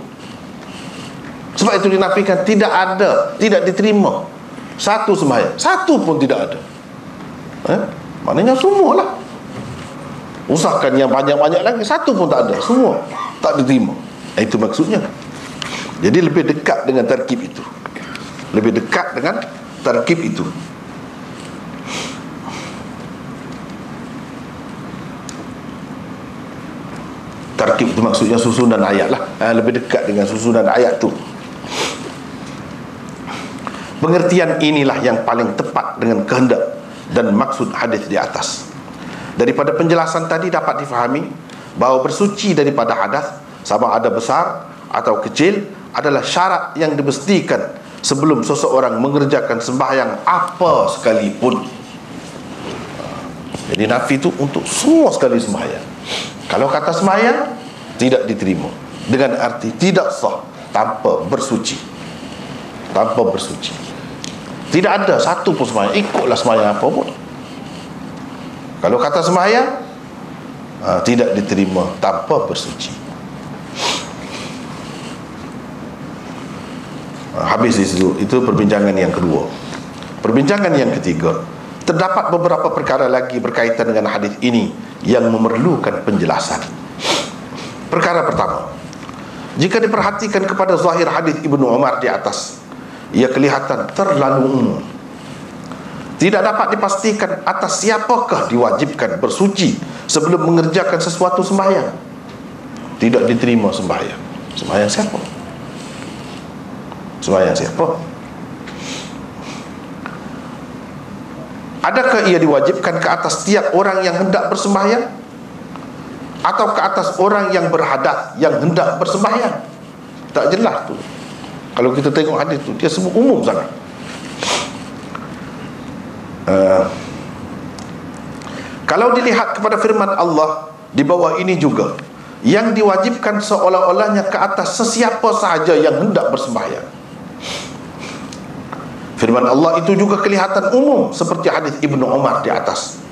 Sebab itu dinafikan tidak ada, tidak diterima satu sembahyang, satu pun tidak ada. Maknanya semualah. Usahakan yang banyak-banyak lagi, satu pun tak ada, semua tak diterima. Itu maksudnya. Jadi lebih dekat dengan terkib itu. Lebih dekat dengan terkib itu. Terkib itu maksudnya susunan ayat lah. Lebih dekat dengan susunan ayat tu. Pengertian inilah yang paling tepat dengan kehendak dan maksud hadis di atas. Daripada penjelasan tadi dapat difahami bahawa bersuci daripada hadas, sama ada besar atau kecil, adalah syarat yang dimestikan sebelum seseorang mengerjakan sembahyang apa sekalipun. Jadi nafi itu untuk semua sekali sembahyang. Kalau kata sembahyang tidak diterima dengan arti tidak sah tanpa bersuci. Tanpa bersuci. Tidak ada satu pun sembahyang, ikutlah sembahyang apa pun. Kalau kata sembahyang tidak diterima tanpa bersuci. Habis di situ. Itu perbincangan yang kedua. Perbincangan yang ketiga, terdapat beberapa perkara lagi berkaitan dengan hadis ini yang memerlukan penjelasan. Perkara pertama, jika diperhatikan kepada zahir hadis Ibnu Umar di atas, ia kelihatan terlalu umum. Tidak dapat dipastikan atas siapakah diwajibkan bersuci sebelum mengerjakan sesuatu sembahyang. Tidak diterima sembahyang. Sembahyang siapa? Sembahyang siapa? Adakah ia diwajibkan ke atas tiap orang yang hendak bersembahyang, atau ke atas orang yang berhadas yang hendak bersembahyang? Tak jelas tu. Kalau kita tengok hadis tu, dia sebut umum sangat. Kalau dilihat kepada firman Allah di bawah ini juga, yang diwajibkan seolah-olahnya ke atas sesiapa sahaja yang hendak bersembahyang. Firman Allah itu juga kelihatan umum seperti hadis Ibnu Umar di atas.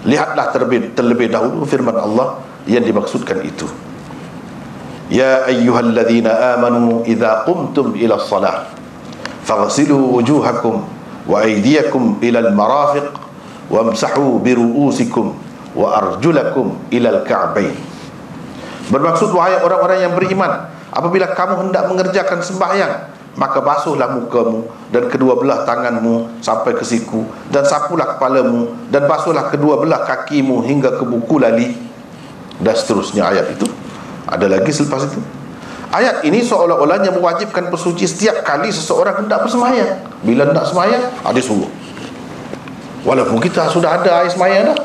Lihatlah terlebih dahulu firman Allah yang dimaksudkan itu. Ya ayyuhalladzina amanu idza qumtum ila shalah faghsilu wujuhakum wa aydiyakum ila al-marafiq wamsahu bi ru'usikum wa arjulakum ila al-ka'bayn. Bermaksud, wahai orang-orang yang beriman, apabila kamu hendak mengerjakan sembahyang, maka basuhlah mukamu dan kedua belah tanganmu sampai ke siku, dan sapulah kepalamu, dan basuhlah kedua belah kakimu hingga ke buku lali, dan seterusnya. Ayat itu ada lagi selepas itu. Ayat ini seolah-olahnya mewajibkan bersuci setiap kali seseorang hendak bersembahyang. Bila hendak sembahyang, ada suruh. Walaupun kita sudah ada air sembahyang dah,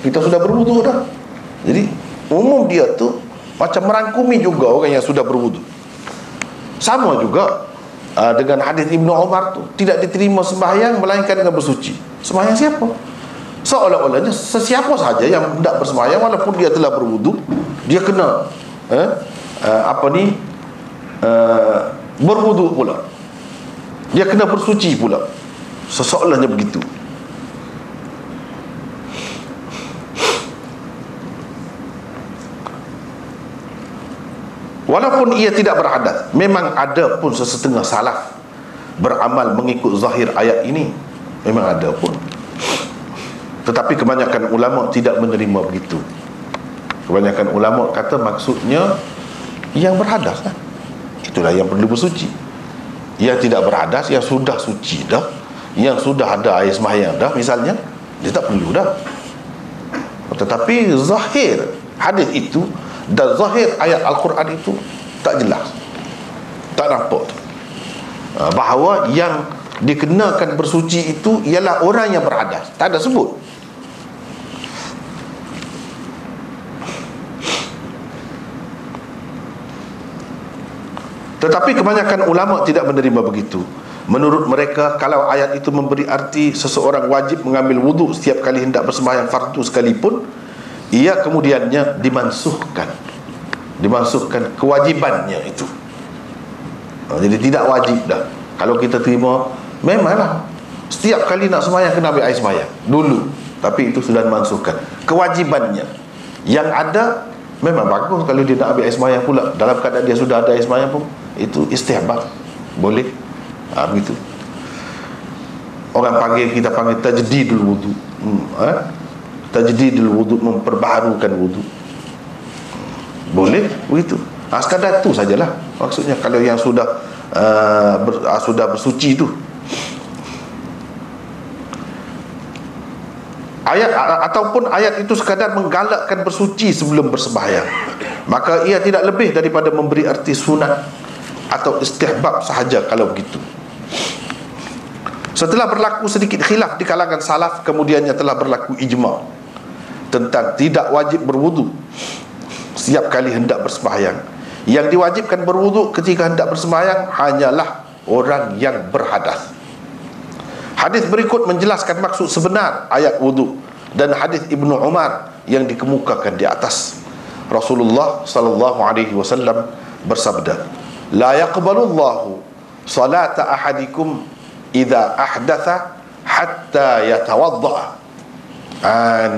kita sudah berwudu dah. Jadi umum dia tu macam merangkumi juga orang yang sudah berwudu. Sama juga dengan hadis Ibnu Umar tu, tidak diterima sembahyang melainkan dengan bersuci. Sembahyang siapa? Seolah-olahnya sesiapa saja yang hendak bersembahyang walaupun dia telah berwudu, dia kena berwudu pula, dia kena bersuci pula. Seolah-olahnya begitu. Walaupun ia tidak berhadas, memang ada pun sesetengah salaf beramal mengikut zahir ayat ini, memang ada pun. Tetapi kebanyakan ulama tidak menerima begitu. Kebanyakan ulama kata maksudnya yang berhadas lah, itulah yang perlu bersuci. Yang tidak berhadas, yang sudah suci dah, yang sudah ada air sembahyang dah misalnya, dia tak perlu dah. Tetapi zahir hadis itu dan zahir ayat Al-Quran itu tak jelas, tak nampak bahawa yang dikenakan bersuci itu ialah orang yang berhadas. Tak ada sebut. Tetapi kebanyakan ulama tidak menerima begitu. Menurut mereka, kalau ayat itu memberi arti seseorang wajib mengambil wuduk setiap kali hendak bersembahyang fardu sekalipun, ia kemudiannya dimansuhkan kewajibannya itu. Jadi tidak wajib dah. Kalau kita terima, memanglah setiap kali nak sembahyang kena ambil air sembahyang dulu, tapi itu sudah dimansuhkan kewajibannya. Yang ada memang bagus kalau dia nak ambil air sembahyang pula dalam keadaan dia sudah ada air sembahyang pun, itu istihbab, boleh. Begitu. Orang panggil, kita panggil tajdidul wudu. Tajdidul wudu, memperbaharukan wudu, boleh begitu. Sekadar itu sajalah maksudnya. Kalau yang sudah bersuci itu, ayat ataupun ayat itu sekadar menggalakkan bersuci sebelum bersembahyang, maka ia tidak lebih daripada memberi arti sunat atau istihbab sahaja kalau begitu. Setelah berlaku sedikit khilaf di kalangan salaf, kemudiannya telah berlaku ijma' tentang tidak wajib berwudu setiap kali hendak bersembahyang. Yang diwajibkan berwudu ketika hendak bersembahyang hanyalah orang yang berhadas. Hadis berikut menjelaskan maksud sebenar ayat wudu dan hadis Ibnu Umar yang dikemukakan di atas. Rasulullah sallallahu alaihi wasallam bersabda, "La yaqbalullahu salata ahadikum idza ahdatha hatta yatawadda."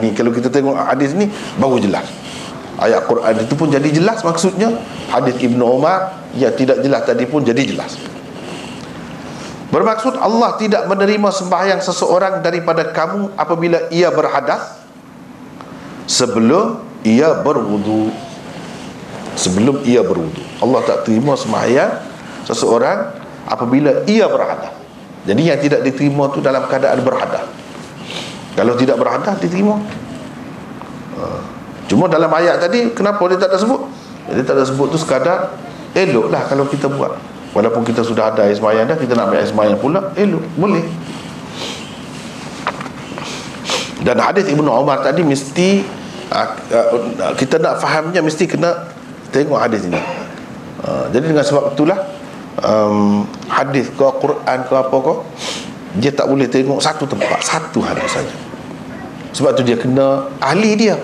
Ni kalau kita tengok hadis ni baru jelas. Ayat Quran itu pun jadi jelas maksudnya. Hadis Ibnu Umar yang tidak jelas tadi pun jadi jelas. Bermaksud Allah tidak menerima sembahyang seseorang daripada kamu apabila ia berhadas sebelum ia berwudu. Sebelum ia berwudu, Allah tak terima sembahyang seseorang apabila ia berhadas. Jadi yang tidak diterima tu dalam keadaan berhadas. Kalau tidak berhadas diterima. Cuma dalam ayat tadi kenapa dia tak ada sebut? Dia tak ada sebut tu sekadar eloklah kalau kita buat. Walaupun kita sudah ada air sembahyang dah, kita nak ambil air sembahyang pula, elok, boleh. Dan hadis Ibnu Umar tadi mesti kita nak fahamnya mesti kena tengok hadis ini. Jadi dengan sebab itulah hadis ke Quran ke apa ke, dia tak boleh tengok satu tempat, satu hadis saja. Sebab tu dia kena ahli dia.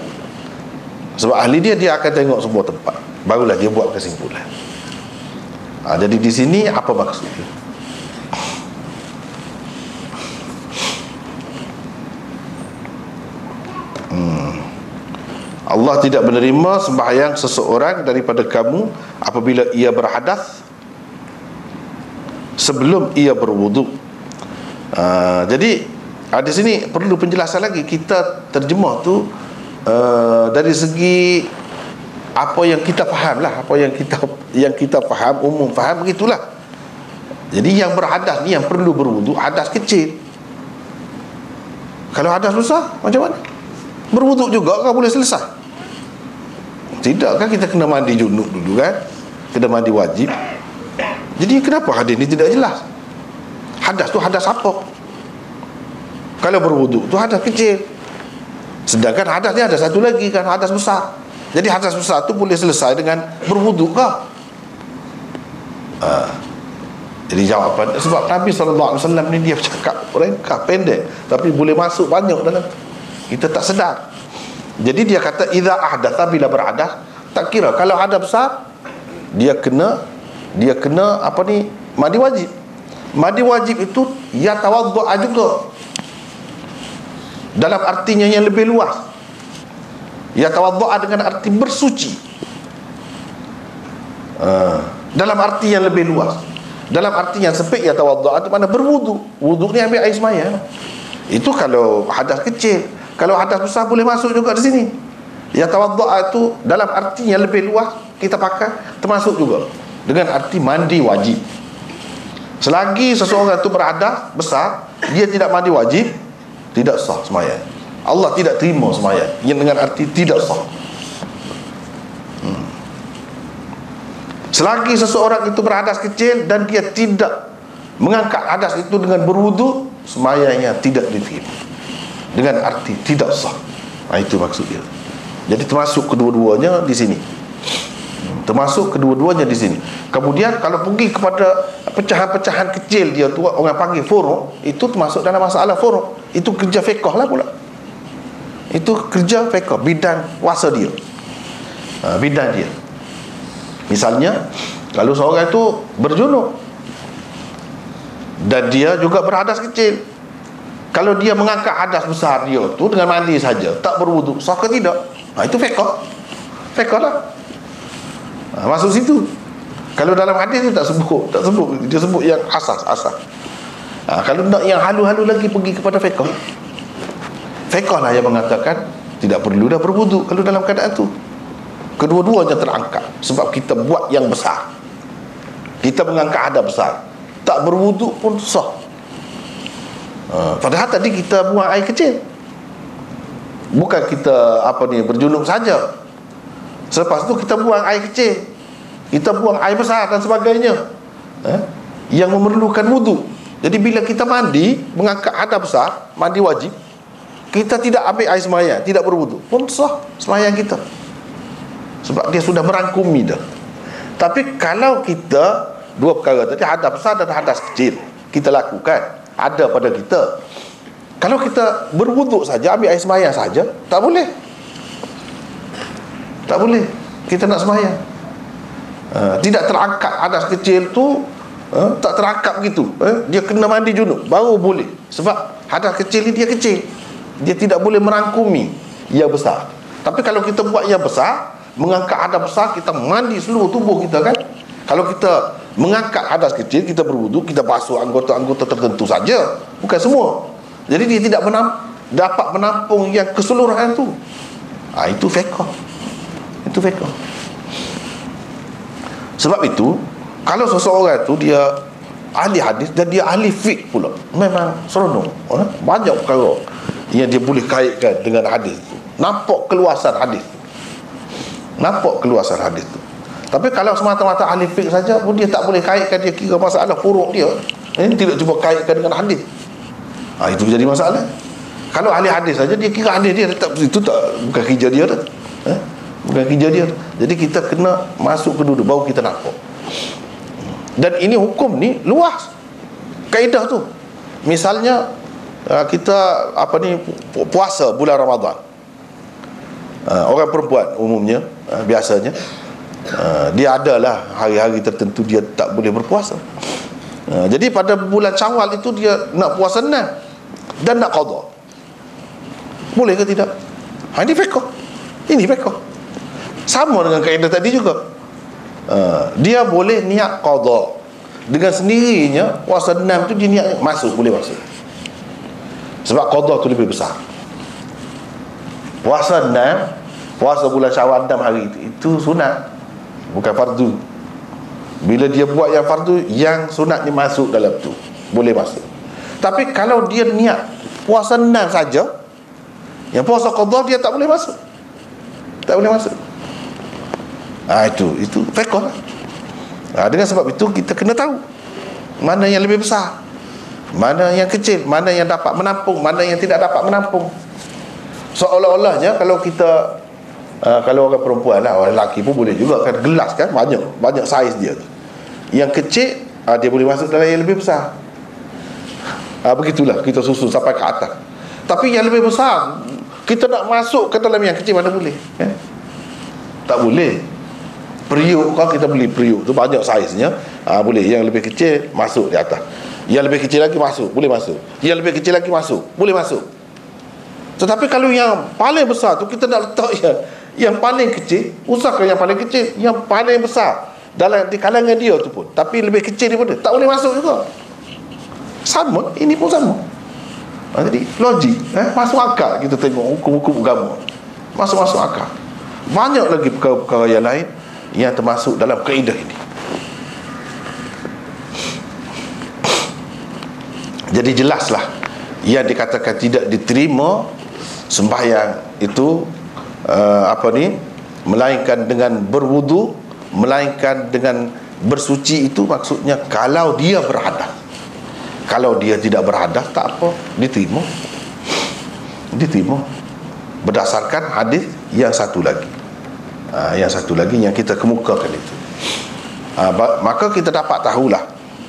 Sebab ahli dia akan tengok semua tempat, barulah dia buat kesimpulan. Jadi di sini apa maksudnya? Allah tidak menerima sembahyang seseorang daripada kamu apabila ia berhadas sebelum ia berwuduk. Jadi di sini perlu penjelasan lagi. Kita terjemah tu dari segi apa yang kita faham lah, apa yang kita faham, umum faham, begitulah. Jadi yang berhadas ni yang perlu berwuduk hadas kecil. Kalau hadas besar macam mana? Berwuduk juga kan boleh selesai? Tidak kan, kita kena mandi junub dulu kan, kena mandi wajib. Jadi kenapa hadis ni tidak jelas? Hadas tu hadas apa? Kalau berwuduk tu hadas kecil, sedangkan hadas ni ada satu lagi kan, hadas besar. Jadi hadas besar tu boleh selesai dengan berwuduk ke? Jadi jawapan, sebab Nabi SAW ni dia cakap ringkas pendek, tapi boleh masuk banyak dalam tu, kita tak sedar. Jadi dia kata idza ahdatha, bila berhadas, tak kira kalau hadas besar dia kena apa ni, mandi wajib. Mandi wajib itu ya tawaddu'a juga, dalam artinya yang lebih luas. Ya tawaddu'a dengan arti bersuci, dalam arti yang lebih luas. Dalam arti yang sempit ya tawaddu'a itu mana berwuduk. Wuduk ni ambil air sembahyang. Itu kalau hadas kecil. Kalau hadas besar boleh masuk juga di sini. Ya tawaddu'a itu dalam arti yang lebih luas kita pakai, termasuk juga dengan arti mandi wajib. Selagi seseorang itu berhadas besar, dia tidak mandi wajib, tidak sah sembahyang. Allah tidak terima sembahyang yang dengan arti tidak sah. Selagi seseorang itu berhadas kecil dan dia tidak mengangkat hadas itu dengan berwuduk, sembahyangnya tidak diterima, dengan arti tidak sah. Itu maksud dia. Jadi termasuk kedua-duanya di sini. Termasuk kedua-duanya di sini. Kemudian kalau pergi kepada pecahan-pecahan kecil dia tu, orang panggil furu', itu termasuk dalam masalah furu'. Itu kerja fiqh lah pula. Itu kerja fiqh, bidang kuasa dia, bidang dia. Misalnya kalau seorang itu berjunub dan dia juga berhadas kecil, kalau dia mengangkat hadas besar dia tu dengan mandi saja, tak berwuduk, sah ke tidak? Itu fiqh lah. Masuk situ. Kalau dalam hadis dia tak sebut, dia sebut yang asas. Kalau nak yang halu-halu lagi, pergi kepada fiqh lah yang mengatakan tidak perlu dah berwuduk kalau dalam keadaan tu. Kedua-duanya terangkat sebab kita buat yang besar. Kita mengangkat hadas besar, tak berwuduk pun sah. Padahal tadi kita buang air kecil, bukan kita berjunub saja. Selepas tu kita buang air kecil, kita buang air besar dan sebagainya, yang memerlukan wuduk. Jadi bila kita mandi, mengangkat hadas besar, mandi wajib, kita tidak ambil air sembahyang, tidak berwuduk, pun sah sembahyang kita, sebab dia sudah merangkumi dah. Tapi kalau kita dua perkara tadi, hadas besar dan hadas kecil, kita lakukan, ada pada kita. Kalau kita berwuduk saja, ambil air sembahyang saja, tak boleh. Tak boleh kita nak sembahyang. Tidak terangkat hadas kecil tu, tak terangkat begitu. Dia kena mandi junub baru boleh. Sebab hadas kecil ni dia kecil, dia tidak boleh merangkumi yang besar. Tapi kalau kita buat yang besar, mengangkat hadas besar, kita mandi seluruh tubuh kita kan. Kalau kita mengangkat hadas kecil, kita berwuduk, kita basuh anggota-anggota tertentu saja, bukan semua. Jadi dia tidak dapat menampung yang keseluruhan tu. Itu fiqh. Itu fiqh. Sebab itu kalau seseorang tu dia ahli hadis dan dia ahli fiqh pula, memang seronok. Banyak perkara yang dia boleh kaitkan dengan hadis tu. Nampak keluasan hadis tu. Tapi kalau semata-mata ahli fiqh saja pun dia tak boleh kaitkan, dia kira masalah furu' dia. Ini tidak cuba kaitkan dengan hadis. Itu jadi masalah. Kalau ahli hadis saja, dia kira hadis dia tetap itu, bukan kerja dia dah. Bukan kerja dia. Jadi kita kena masuk ke dulu, baru kita nampak. Dan ini hukum ni luas kaedah tu. Misalnya kita puasa bulan Ramadan, orang perempuan umumnya biasanya dia adalah hari-hari tertentu dia tak boleh berpuasa. Jadi pada bulan Syawal itu dia nak puasa 6 dan nak qada. Boleh ke tidak? Ini fiqh. Ini fiqh. Sama dengan kaedah tadi juga. Dia boleh niat qada. Dengan sendirinya puasa 6 tu dia niat masuk, boleh masuk. Sebab qada tu lebih besar. Puasa 6, puasa bulan Syawal 6 hari itu sunat, bukan fardu. Bila dia buat yang fardu, yang sunat ni masuk dalam tu, boleh masuk. Tapi kalau dia niat puasa 6 saja, yang puasa qada dia tak boleh masuk. Tak boleh masuk. Itu fiqh lah. Dengan sebab itu kita kena tahu mana yang lebih besar, mana yang kecil, mana yang dapat menampung, mana yang tidak dapat menampung. Seolah-olahnya kalau kita kalau orang perempuan lah, orang lelaki pun boleh juga kan, gelas kan banyak saiz dia tu. Yang kecil dia boleh masuk dalam yang lebih besar. Begitulah kita susun sampai ke atas. Tapi yang lebih besar kita nak masuk ke dalam yang kecil, mana boleh tak boleh. Periuk, kalau kita beli periuk tu banyak saiznya, boleh. Yang lebih kecil masuk di atas, yang lebih kecil lagi masuk, boleh masuk, yang lebih kecil lagi masuk, boleh masuk. Tetapi kalau yang paling besar tu kita nak letak yang paling kecil, usahakan yang paling kecil, yang paling besar dalam di kalangan dia tu pun, tapi lebih kecil daripada, tak boleh masuk juga. Sama, ini pun sama. Jadi logik, masuk akal. Kita tengok hukum-hukum agama, masuk akal. Banyak lagi perkara-perkara yang lain yang termasuk dalam kaedah ini. Jadi jelaslah yang dikatakan tidak diterima sembahyang itu melainkan dengan berwudu, melainkan dengan bersuci, itu maksudnya kalau dia berhadas. Kalau dia tidak berhadas, tak apa, diterima berdasarkan hadis yang satu lagi. Yang satu lagi yang kita kemukakan itu. Maka kita dapat tahulah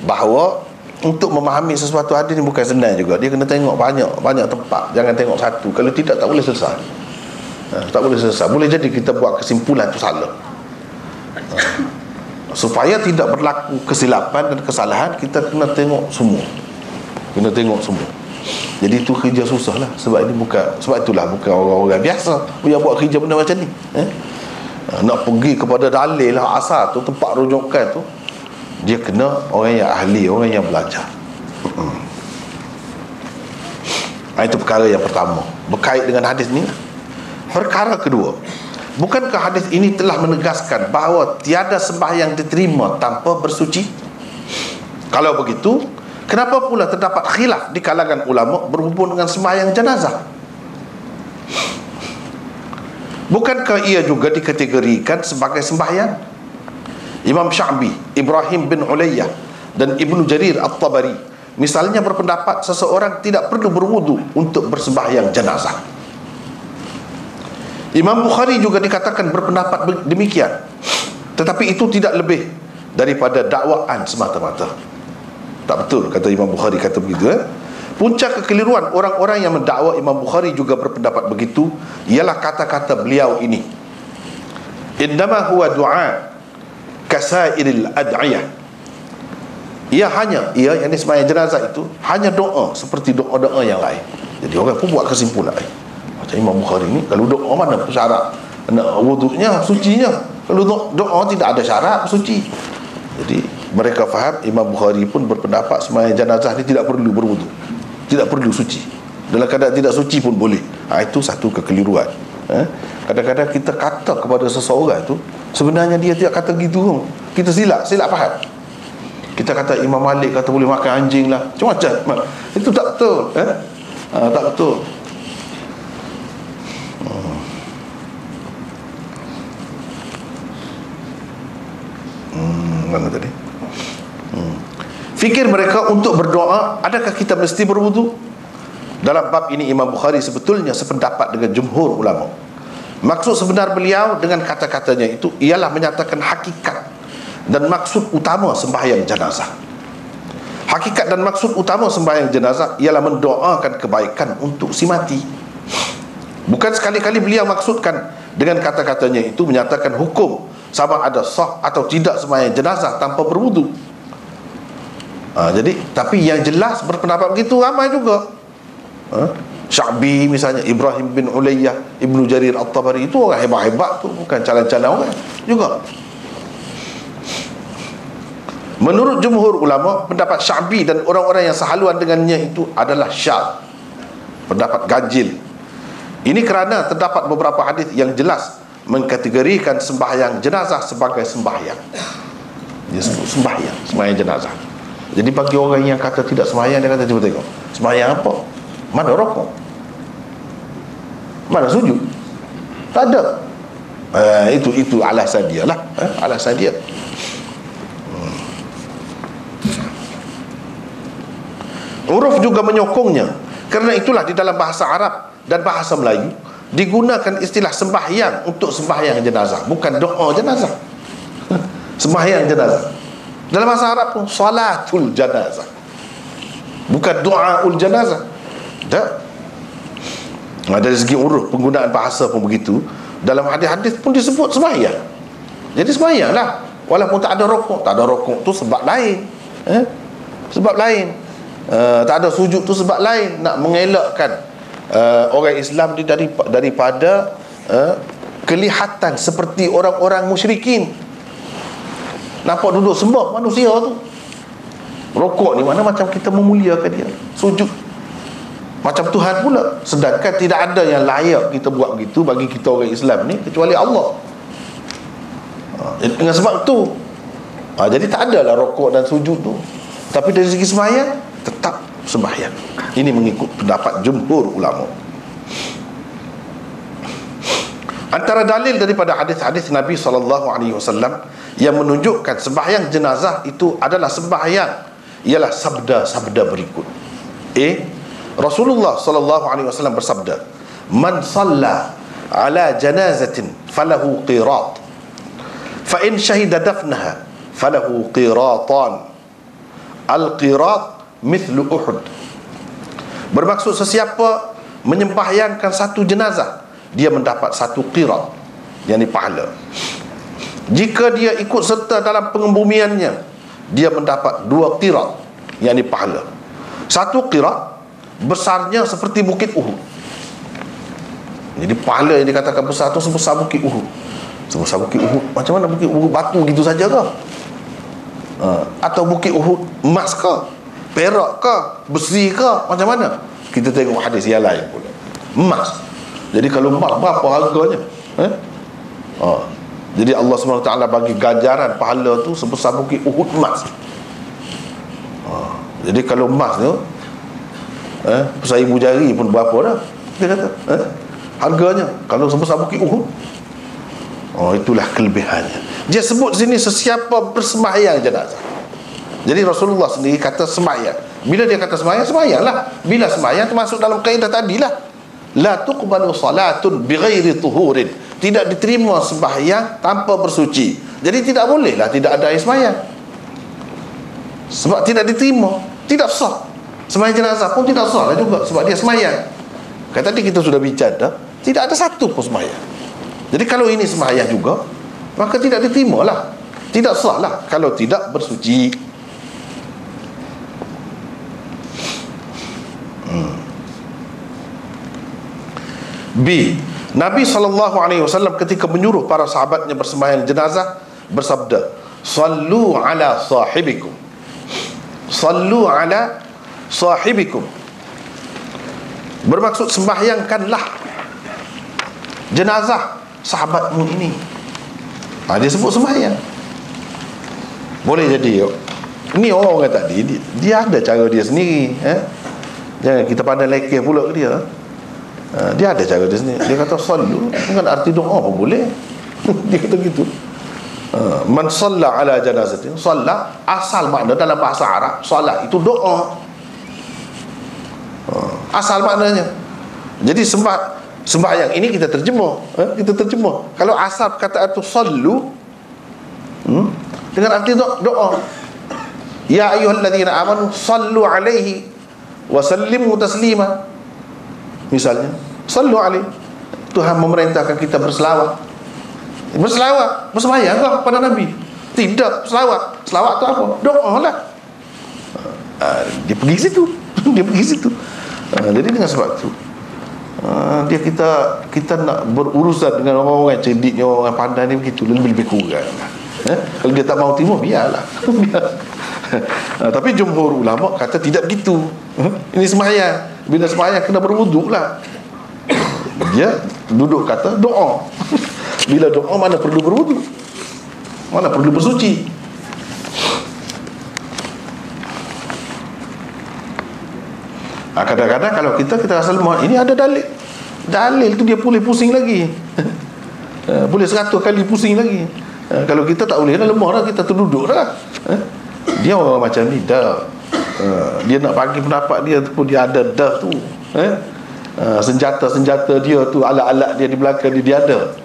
bahawa untuk memahami sesuatu hadis ni bukan senang juga. Dia kena tengok banyak tempat, jangan tengok satu. Kalau tidak, tak boleh selesai. Tak boleh selesai. Boleh jadi kita buat kesimpulan tu salah. Supaya tidak berlaku kesilapan dan kesalahan, kita kena tengok semua. Jadi itu kerja susah lah. Sebab itulah bukan orang-orang biasa yang buat kerja benda macam ni. Nak pergi kepada dalil lah, asal tu, tempat rujukan tu, dia kena orang yang ahli, orang yang belajar. Itu perkara yang pertama berkait dengan hadis ni. Perkara kedua, bukankah hadis ini telah menegaskan bahawa tiada sembahyang diterima tanpa bersuci? Kalau begitu, kenapa pula terdapat khilaf di kalangan ulama berhubung dengan sembahyang jenazah? Bukankah ia juga dikategorikan sebagai sembahyang? Imam Sya'bi, Ibrahim bin Ulayyah dan Ibnu Jarir At-Tabari misalnya berpendapat seseorang tidak perlu berwudu untuk bersembahyang jenazah. Imam Bukhari juga dikatakan berpendapat demikian, tetapi itu tidak lebih daripada dakwaan semata-mata. Tak betul kata Imam Bukhari kata begitu. Puncak kekeliruan orang-orang yang mendakwa Imam Bukhari juga berpendapat begitu ialah kata-kata beliau ini, innama huwa du'a kasairil ad'iyah. Ia yang sembahyang jenazah itu hanya doa seperti doa-doa yang lain. Jadi orang pun buat kesimpulan, macam Imam Bukhari ni, kalau doa mana syarat nak wudunya, sucinya. Kalau doa tidak ada syarat suci. Jadi mereka faham, Imam Bukhari pun berpendapat sembahyang jenazah ni tidak perlu berwudu, tidak perlu suci. Dalam keadaan tidak suci pun boleh. Itu satu kekeliruan. Kadang-kadang kita kata kepada seseorang tu, sebenarnya dia tidak kata gitu. Kita silap faham. Kita kata Imam Malik kata boleh makan anjing lah, macam-macam. Itu tak betul. Tak betul. Mana tadi? Fikir mereka untuk berdoa, adakah kita mesti berwudu? Dalam bab ini Imam Bukhari sebetulnya sependapat dengan jumhur ulama. Maksud sebenar beliau dengan kata-katanya itu ialah menyatakan hakikat dan maksud utama sembahyang jenazah. Hakikat dan maksud utama sembahyang jenazah ialah mendoakan kebaikan untuk si mati. Bukan sekali-kali beliau maksudkan dengan kata-katanya itu menyatakan hukum sama ada sah atau tidak sembahyang jenazah tanpa berwudu. Jadi, tapi yang jelas berpendapat begitu ramai juga. Sya'bi misalnya, Ibrahim bin Ulayyah, Ibnu Jarir At-Tabari, itu orang hebat-hebat tu, bukan calon-calon orang juga. Menurut jumhur ulama, pendapat Sya'bi dan orang-orang yang sehaluan dengannya itu adalah syadz, pendapat ganjil. Ini kerana terdapat beberapa hadis yang jelas mengkategorikan sembahyang jenazah sebagai sembahyang. Dia sebut sembahyang jenazah. Jadi bagi orang yang kata tidak sembahyang, dia kata, cuba tengok, sembahyang apa? Mana rokok? Mana sujud? Tak ada. Itu alasan dia lah. Alasan dia. Uruf juga menyokongnya. Kerana itulah di dalam bahasa Arab dan bahasa Melayu digunakan istilah sembahyang untuk sembahyang jenazah, bukan doa jenazah. Sembahyang jenazah dalam bahasa Arab pun salatul jenazah, bukan doaul jenazah. Tak. Dari segi uruf penggunaan bahasa pun begitu. Dalam hadis-hadis pun disebut sembahyang. Jadi sembahyang lah, walaupun tak ada rokok. Tak ada rokok tu sebab lain, sebab lain. Tak ada sujud tu sebab lain, nak mengelakkan orang Islam daripada kelihatan seperti orang-orang musyrikin. Nampak duduk sembah manusia tu. Rokok ni mana macam kita memuliakan dia. Sujud macam Tuhan pula. Sedangkan tidak ada yang layak kita buat begitu bagi kita orang Islam ni kecuali Allah. Dengan sebab tu jadi tak adalah rokok dan sujud tu. Tapi dari segi sembahyang tetap sembahyang. Ini mengikut pendapat jumhur ulama. Antara dalil daripada hadis-hadis Nabi SAW yang menunjukkan sembahyang jenazah itu adalah sembahyang ialah sabda-sabda berikut. Rasulullah SAW bersabda, "Man shalla ala janazatin falahu qirat, fa in syahida dafnaha falahu qiratan. Al-qirat mithlu Uhud." Bermaksud sesiapa menyembahyangkan satu jenazah, dia mendapat satu qirat, yakni pahala. Jika dia ikut serta dalam pengebumiannya, dia mendapat 2 qirat, yakni pahala. Satu qirat besarnya seperti bukit Uhud. Jadi pahala yang dikatakan besar tu sebesar bukit Uhud. Sebesar bukit Uhud. Macam mana bukit Uhud batu gitu saja ke? Atau bukit Uhud emas ke, perak ke, besi ke, macam mana? Kita tengok hadis yang lain pula. Emas. Jadi kalau emas berapa harganya? Jadi Allah SWT bagi ganjaran pahala tu sebesar bukit Uhud emas. Jadi kalau emas tu seribu jari pun berapa dah, dia kata harganya kalau sebesar bukit Uhud. Itulah kelebihannya. Dia sebut sini sesiapa bersembahyang jenazah. Jadi Rasulullah sendiri kata sembahyang. Bila dia kata sembahyang, sembahyanglah. Bila sembahyang termasuk dalam kaedah tadilah, la tuqbalu salatun bighairi tuhurin, tidak diterima sembahyang tanpa bersuci. Jadi tidak bolehlah tidak ada air sembahyang, sebab tidak diterima, tidak sah. Sembahyang jenazah pun tidak sah lah juga, sebab dia sembahyang. Kan tadi kita sudah bicara, tidak ada satu pun sembahyang. Jadi kalau ini sembahyang juga, maka tidak diterima lah, tidak sah lah kalau tidak bersuci. B. Nabi SAW ketika menyuruh para sahabatnya bersembahyang jenazah bersabda, "Sallu ala sahibikum." Sallu ala sahibikum bermaksud sembahyangkanlah jenazah sahabatmu ini. Dia sebut sembahyang. Boleh jadi ini orang tadi dia ada cara dia sendiri, jangan kita pandang lekeh pula ke dia. Dia ada cara dia sendiri. Dia kata sallu bukan arti doa pun boleh. Dia kata gitu. Man shalla ala janazatin, shalla asal makna dalam bahasa Arab, solat itu doa. Asal maknanya. Jadi sembahyang ini kita terjemah, Kalau asal perkataan itu sallu, dengan arti doa. Ya ayyuhalladzina amanu sallu alaihi wa sallimu taslima. Misalnya, sallu alaihi, Tuhan memerintahkan kita berselawat. Bersembahyang kepada Nabi. Tidak, selawat tu apa? Doa lah. Dia pergi situ. Jadi dengan sebab tu, dia kita nak berurusan dengan orang-orang cerdiknya, orang pandai ni begitu, lebih kurang. Kalau dia tak mau terima, biarlah. Tapi jumhur ulama kata tidak begitu. Ini sembahyang. Bila sembahyang kena berwuduk lah. Dia duduk kata doa. Bila doa mana perlu berwuduk, mana perlu bersuci. Kadang-kadang kalau kita rasa lemah, ini ada dalil tu dia boleh pusing lagi. Boleh 100 kali pusing lagi. Kalau kita tak boleh dah, lemah dah, kita terduduk dah. Dia orang macam ni dah. Dia nak bagi pendapat dia tu pun dia ada dah tu. Senjata-senjata dia tu, alat-alat dia di belakang dia ada.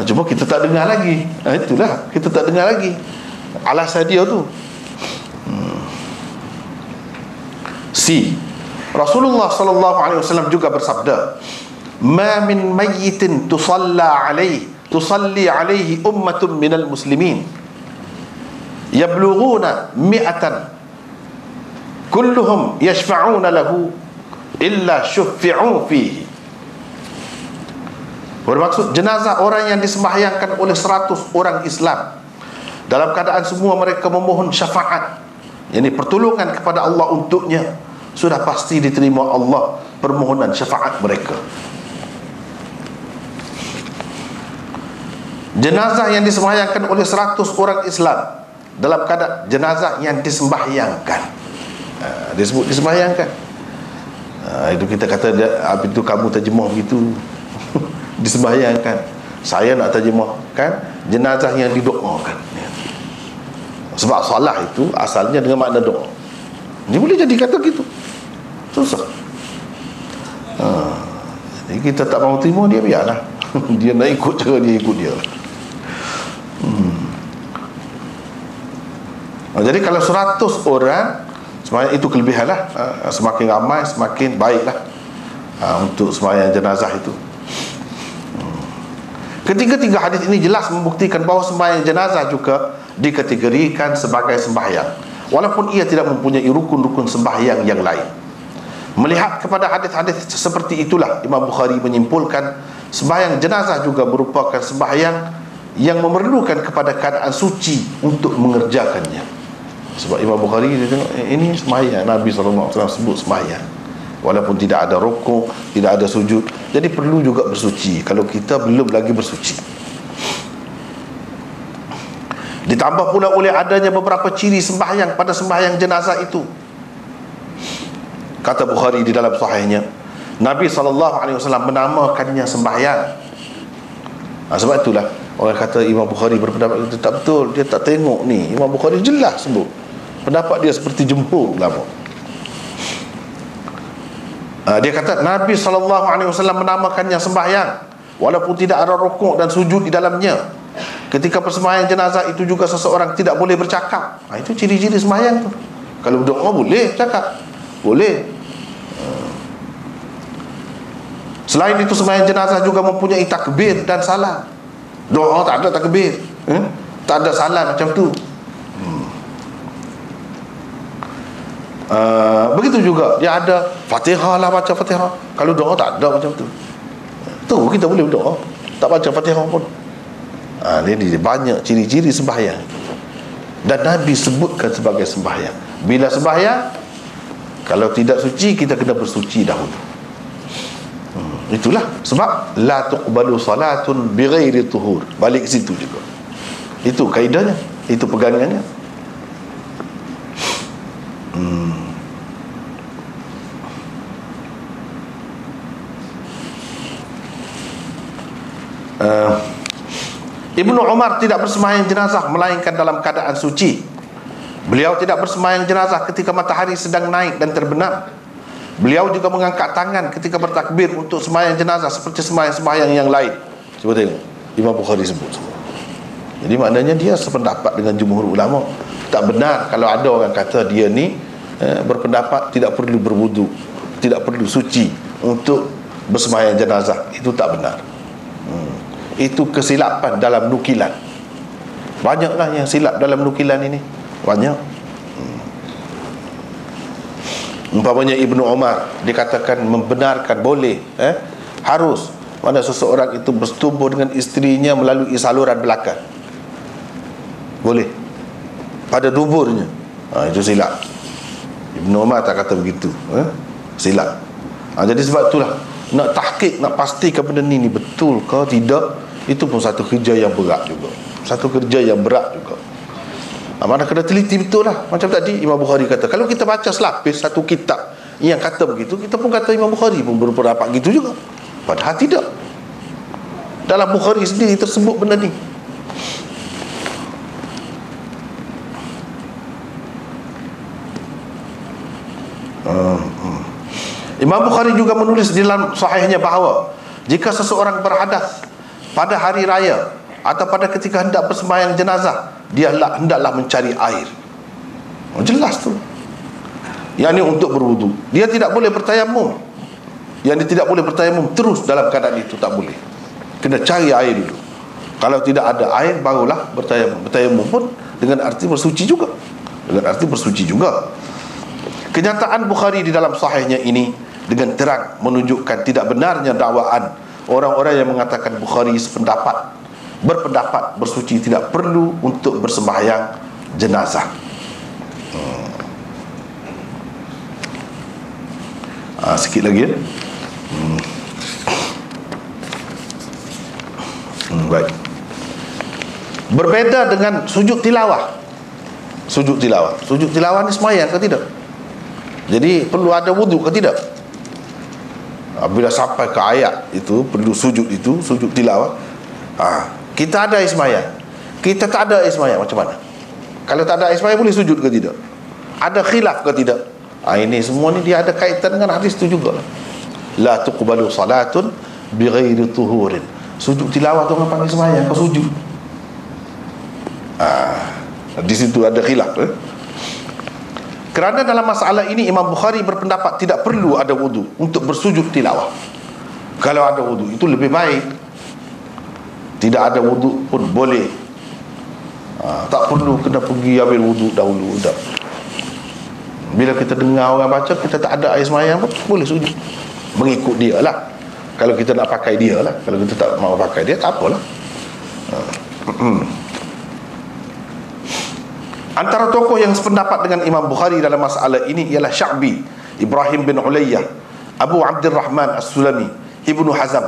Cuma kita tak dengar lagi. Itulah, kita tak dengar lagi alasan dia tu. Rasulullah sallallahu alaihi wasallam juga bersabda, "Ma min mayyitin tusalli alaihi ummatun minal muslimin yablughuna mi'atan kulluhum yashfa'una lahu illa syuffi'u fihi." Bermaksud jenazah orang yang disembahyangkan oleh 100 orang Islam dalam keadaan semua mereka memohon syafaat, yakni pertolongan kepada Allah untuknya, sudah pasti diterima Allah permohonan syafaat mereka. Jenazah yang disembahyangkan oleh 100 orang Islam dalam keadaan jenazah yang disembahyangkan, disebut disembahyangkan. Itu kita kata, apa itu kamu terjemah begitu? Disembahyangkan. Saya nak terjemahkan jenazah yang didoakan. Sebab salah itu asalnya dengan makna doa. Dia boleh jadi kata gitu. Susah. Jadi kita tak mahu terima dia, biarlah. Dia nak ikut cara dia, ikut dia. Jadi kalau 100 orang, sebenarnya itu kelebihan lah. Semakin ramai semakin baiklah untuk sembahyang jenazah itu. Ketiga-tiga hadis ini jelas membuktikan bahawa sembahyang jenazah juga dikategorikan sebagai sembahyang, walaupun ia tidak mempunyai rukun-rukun sembahyang yang lain. Melihat kepada hadis-hadis seperti itulah, Imam Bukhari menyimpulkan sembahyang jenazah juga merupakan sembahyang yang memerlukan kepada keadaan suci untuk mengerjakannya. Sebab Imam Bukhari dia tengok, ini sembahyang Nabi SAW sebut sembahyang, walaupun tidak ada rukuk, tidak ada sujud. Jadi perlu juga bersuci kalau kita belum lagi bersuci. Ditambah pula oleh adanya beberapa ciri sembahyang pada sembahyang jenazah itu. Kata Bukhari di dalam sahihnya, Nabi SAW menamakannya sembahyang. Sebab itulah orang kata Imam Bukhari berpendapat itu tak betul, dia tak tengok ni. Imam Bukhari jelas sebut pendapat dia seperti jumhur ulama. Dia kata Nabi SAW menamakannya sembahyang walaupun tidak ada rukuk dan sujud di dalamnya. Ketika persembahyang jenazah itu juga seseorang tidak boleh bercakap. Itu ciri-ciri sembahyang tu. Kalau doa boleh cakap, boleh. Selain itu sembahyang jenazah juga mempunyai takbir dan salam. Doa tak ada takbir, tak ada salam macam tu. Begitu juga dia ada Fatihah lah, baca Fatihah. Kalau doa tak ada macam tu. Tu kita boleh berdoa tak baca Fatihah pun. Ini banyak ciri-ciri sembahyang dan Nabi sebutkan sebagai sembahyang. Bila sembahyang, kalau tidak suci, kita kena bersuci dahulu. Itulah sebab la tuqbalu salatun bighairi tuhur. Balik ke situ juga. Itu kaidahnya, itu pegangannya. Ibnu Umar tidak bersembahyang jenazah melainkan dalam keadaan suci. Beliau tidak bersembahyang jenazah ketika matahari sedang naik dan terbenam. Beliau juga mengangkat tangan ketika bertakbir untuk sembahyang jenazah seperti sembahyang-sembahyang yang lain. Cuba tengok, Imam Bukhari sebut. Jadi maknanya dia sependapat dengan jumhur ulama. Tak benar kalau ada orang kata dia ni berpendapat tidak perlu berwudu, tidak perlu suci untuk bersembahyang jenazah. Itu tak benar. Itu kesilapan dalam nukilan. Banyaklah yang silap dalam nukilan ini. Banyak. Umpamanya Ibnu Umar dikatakan membenarkan boleh, harus mana seseorang itu bersetubuh dengan isterinya melalui saluran belakang. Boleh. Pada duburnya. Itu silap. Ibnu Umar tak kata begitu. Silap. Jadi sebab itulah nak tahqiq, nak pastikan benda ni betul ke tidak, itu pun satu kerja yang berat juga. Satu kerja yang berat juga. Mana kena teliti betul lah. Macam tadi Imam Bukhari kata, kalau kita baca selapis satu kitab yang kata begitu, kita pun kata Imam Bukhari pun berpendapat gitu juga. Padahal tidak. Dalam Bukhari sendiri tersebut benda ni. Imam Bukhari juga menulis di dalam sahihnya bahawa jika seseorang berhadas pada hari raya atau pada ketika hendak bersembahyang jenazah, dia hendaklah mencari air. Jelas tu. Yang ni untuk berwudu. Dia tidak boleh bertayamum. Yang dia tidak boleh bertayamum terus dalam keadaan itu, tak boleh. Kena cari air dulu. Kalau tidak ada air, barulah bertayamum. Bertayamum pun dengan arti bersuci juga. Dengan arti bersuci juga. Kenyataan Bukhari di dalam sahihnya ini dengan terang menunjukkan tidak benarnya dakwaan orang-orang yang mengatakan Bukhari berpendapat bersuci tidak perlu untuk bersembahyang jenazah. Sikit lagi ya. Baik. Berbeda dengan sujud tilawah. Sujud tilawah ni sembahyang ke tidak? Jadi perlu ada wudu ke tidak? Bila sampai ke ayat itu perlu sujud, itu sujud tilawah. Kita ada ismayah, kita tak ada ismayah, macam mana? Kalau tak ada ismayah boleh sujud ke tidak? Ada khilaf ke tidak? Ini semua ni dia ada kaitan dengan hadis itu juga. La tuqbalu salatun bighairi tuhurin. Sujud tilawah tu orang panggil ismayah ke sujud? Di situ ada khilaf. Kerana dalam masalah ini Imam Bukhari berpendapat tidak perlu ada wudu untuk bersujud tilawah. Kalau ada wudu itu lebih baik. Tidak ada wudu pun boleh. Tak perlu kena pergi ambil wudu dahulu. Dah. Bila kita dengar orang baca, kita tak ada air sembahyang pun boleh sujud. Mengikut dia lah. Kalau kita nak pakai dia lah. Kalau kita tak mahu pakai dia, tak apalah. Antara tokoh yang sependapat dengan Imam Bukhari dalam masalah ini ialah Sya'bi, Ibrahim bin Ulayyah, Abu Abdurrahman As-Sulami, Ibnu Hazm,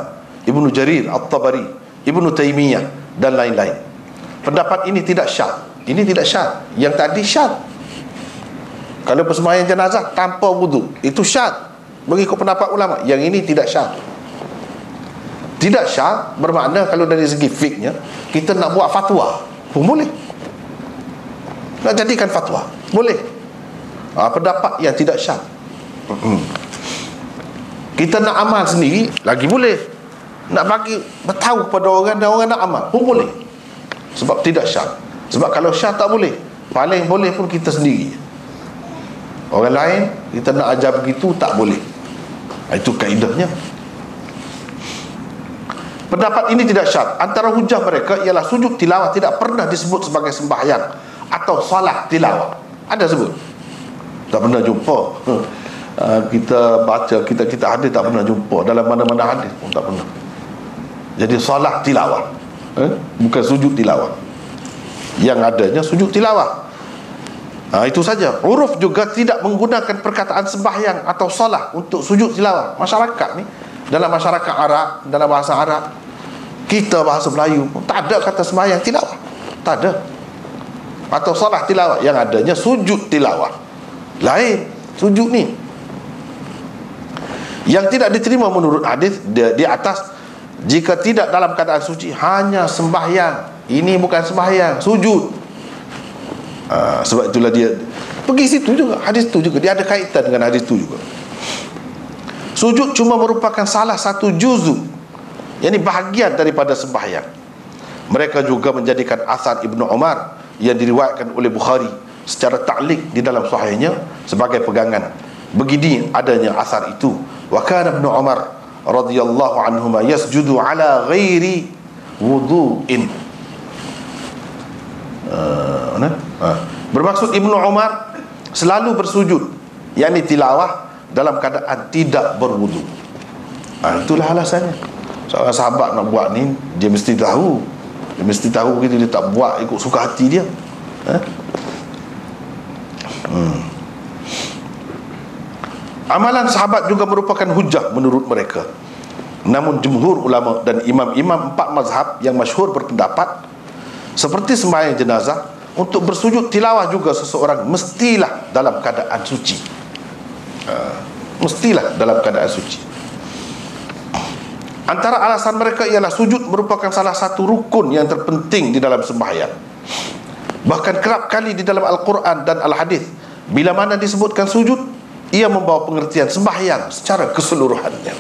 Ibnu Jarir At-Tabari, Ibnu Taimiyah dan lain-lain. Pendapat ini tidak syad. Ini tidak syad. Yang tadi syad. Kalau persembahyang jenazah tanpa wudu, itu syad mengikut pendapat ulama. Yang ini tidak syad. Tidak syad bermakna kalau dari segi fiknya kita nak buat fatwa pun boleh. Nak jadikan fatwa boleh. Pendapat yang tidak syad. Kita nak amal sendiri lagi boleh. Nak bagi beritahu kepada orang dan orang nak amal pun boleh. Sebab tidak syad. Sebab kalau syad tak boleh, paling boleh pun kita sendiri. Orang lain kita nak ajar begitu tak boleh. Itu kaedahnya. Pendapat ini tidak syad. Antara hujah mereka ialah sujud tilawah tidak pernah disebut sebagai sembahyang atau salat tilawah. Ada sebut? Tak pernah jumpa. Kita baca, kita hadis tak pernah jumpa. Dalam mana-mana hadis pun tak pernah. Jadi salat tilawah, bukan sujud tilawah. Yang adanya sujud tilawah. Itu saja. Huruf juga tidak menggunakan perkataan sembahyang atau salat untuk sujud tilawah. Masyarakat ni, dalam masyarakat Arab, dalam bahasa Arab, kita bahasa Melayu pun tak ada kata sembahyang tilawah. Tak ada. Atau salat tilawah. Yang adanya sujud tilawah. Lain sujud ni. Yang tidak diterima menurut hadis di atas, jika tidak dalam keadaan suci, hanya sembahyang. Ini bukan sembahyang, sujud. Sebab itulah dia pergi situ juga. Hadis tu juga dia ada kaitan dengan hadis tu juga. Sujud cuma merupakan salah satu juzuk, yakni bahagian daripada sembahyang. Mereka juga menjadikan asar Ibnu Umar yang diriwayatkan oleh Bukhari secara ta'liq di dalam sahihnya sebagai pegangan. Begini adanya asar itu: wa kana Ibnu Umar radhiyallahu anhuma yasjudu ala ghairi wudu'in. Bermaksud Ibnu Umar selalu bersujud, yakni tilawah, dalam keadaan tidak berwudu. Itulah alasannya. Seorang sahabat nak buat ni, dia mesti tahu. Dia mesti tahu gitu, dia tak buat ikut suka hati dia. Amalan sahabat juga merupakan hujah menurut mereka. Namun jumhur ulama dan imam-imam 4 mazhab yang masyhur berpendapat seperti sembahyang jenazah, untuk bersujud tilawah juga seseorang mestilah dalam keadaan suci. Mestilah dalam keadaan suci. Antara alasan mereka ialah sujud merupakan salah satu rukun yang terpenting di dalam sembahyang. Bahkan kerap kali di dalam Al-Quran dan Al-Hadis, bila mana disebutkan sujud, ia membawa pengertian sembahyang secara keseluruhannya.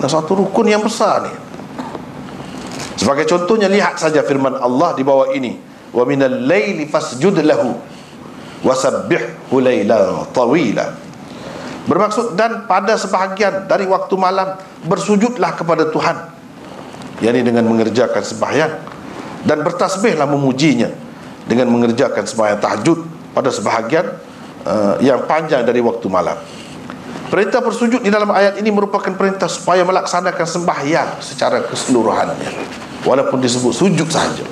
Satu rukun yang besar ni. Sebagai contohnya, lihat saja firman Allah di bawah ini: wa minal laili fasjud lahu wasabbihhu lailan tawila. Bermaksud, dan pada sebahagian dari waktu malam bersujudlah kepada Tuhan, yakni dengan mengerjakan sembahyang, dan bertasbihlah memujinya dengan mengerjakan sembahyang tahajud pada sebahagian yang panjang dari waktu malam. Perintah bersujud di dalam ayat ini merupakan perintah supaya melaksanakan sembahyang secara keseluruhannya, walaupun disebut sujud sahaja.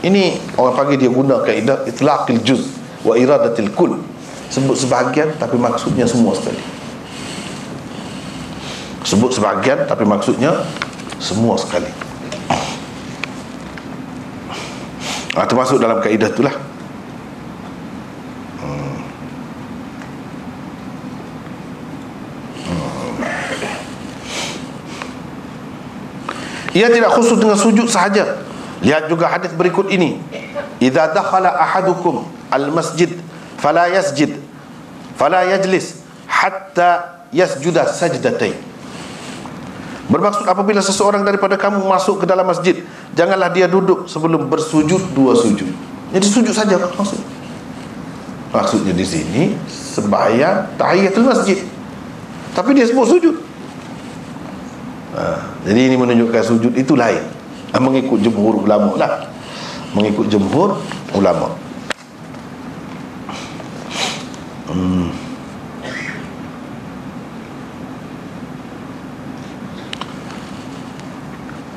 Ini orang panggil, dia guna kaedah itlaqil juz wa iradatil kull. Sebut sebahagian tapi maksudnya semua sekali. Sebut sebahagian tapi maksudnya semua sekali. Termasuk dalam kaedah itulah. Ia tidak khusus dengan sujud sahaja. Lihat juga hadis berikut ini: idza dakhala ahadukum al-masjid fala yajlis hatta yasjuda sajdatain. Bermaksud, apabila seseorang daripada kamu masuk ke dalam masjid, janganlah dia duduk sebelum bersujud 2 sujud. Jadi sujud saja maksudnya di sini sembahyang tahiyatul masjid, tapi dia sebut sujud. Jadi ini menunjukkan sujud itu lain. Mengikut jumhur ulama lah. Mengikut jumhur ulama.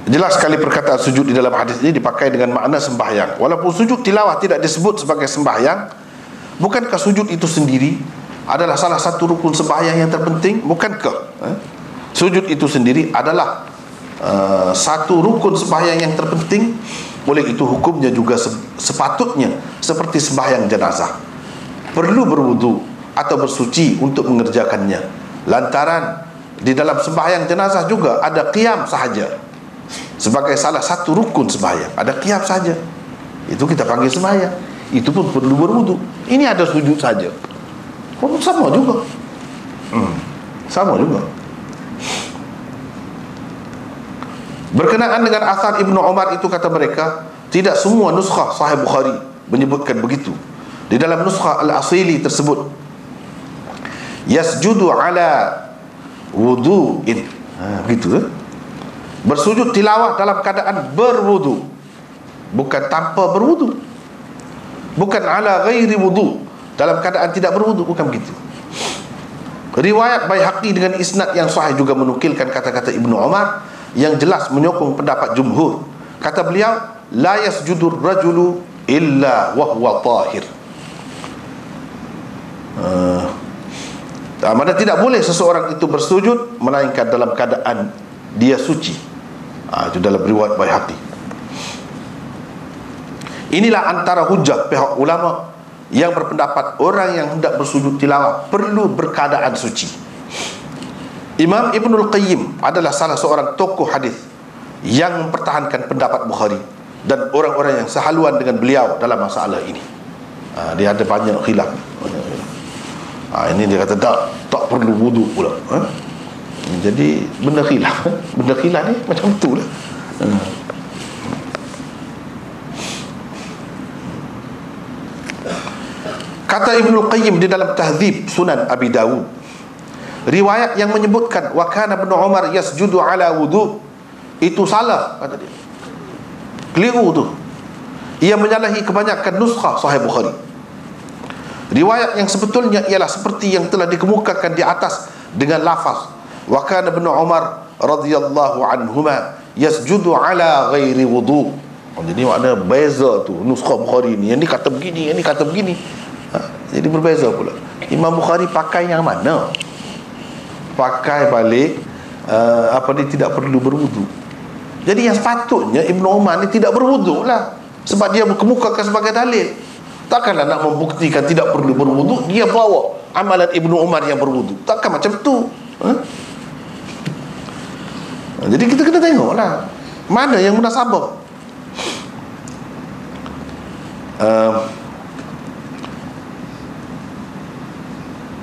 Jelas sekali perkataan sujud di dalam hadis ini dipakai dengan makna sembahyang. Walaupun sujud tilawah tidak disebut sebagai sembahyang, bukankah sujud itu sendiri adalah salah satu rukun sembahyang yang terpenting? Bukankah sujud itu sendiri adalah satu rukun sembahyang yang terpenting? Oleh itu hukumnya juga sepatutnya seperti sembahyang jenazah, perlu berwudu atau bersuci untuk mengerjakannya. Lantaran di dalam sembahyang jenazah juga ada qiyam sahaja sebagai salah satu rukun sembahyang. Ada qiyam saja, itu kita panggil sembahyang. Itu pun perlu berwudu. Ini ada sujud saja, sama juga. Sama juga. Berkenaan dengan asar Ibnu Umar itu, kata mereka, tidak semua nuskhah Sahih Bukhari menyebutkan begitu. Di dalam nuskhah Al-Asili tersebut, yasjudu ala wudu'in, begitu. Bersujud tilawah dalam keadaan berwudu, bukan tanpa berwudu. Bukan ala ghairi wudu, dalam keadaan tidak berwudu, bukan begitu. Riwayat Baihaqi dengan isnad yang sahih juga menukilkan kata-kata Ibnu Umar yang jelas menyokong pendapat jumhur. Kata beliau, la yasjudur rajulu illa wa huwa tahir. Mana tidak boleh seseorang itu bersujud melainkan dalam keadaan dia suci. Itu dalam riwayat Baihaqi. Inilah antara hujah pihak ulama yang berpendapat orang yang hendak bersujud tilawah perlu berkeadaan suci. Imam Ibnul Qayyim adalah salah seorang tokoh hadis yang mempertahankan pendapat Bukhari dan orang-orang yang sehaluan dengan beliau dalam masalah ini. Dia ada banyak khilaf. Ini dia kata tak perlu wudu pula. Jadi benda khilaf ni macam itulah. Kata Ibnul Qayyim di dalam Tahdzib Sunan Abi Dawud, riwayat yang menyebutkan wa kana Ibnu Umar yasjudu ala wudu, itu salah, kata dia. Keliru tu. Ia menyalahi kebanyakan nuskhah Sahih Bukhari. Riwayat yang sebetulnya ialah seperti yang telah dikemukakan di atas dengan lafaz wa kana Ibnu Umar radhiyallahu anhuma yasjudu ala ghairi wudu. Jadi makna beza tu nuskhah Bukhari ni. Yang ni kata begini, yang ni kata begini. Jadi berbeza pula. Imam Bukhari pakai yang mana? Pakai balik dia tidak perlu berwudu. Jadi yang sepatutnya Ibnu Umar ni tidak berwudu lah, sebab dia kemukakan sebagai dalil. Takkanlah nak membuktikan tidak perlu berwudu, dia bawa amalan Ibnu Umar yang berwudu. Takkan macam tu. Jadi kita kena tengoklah mana yang munasabah.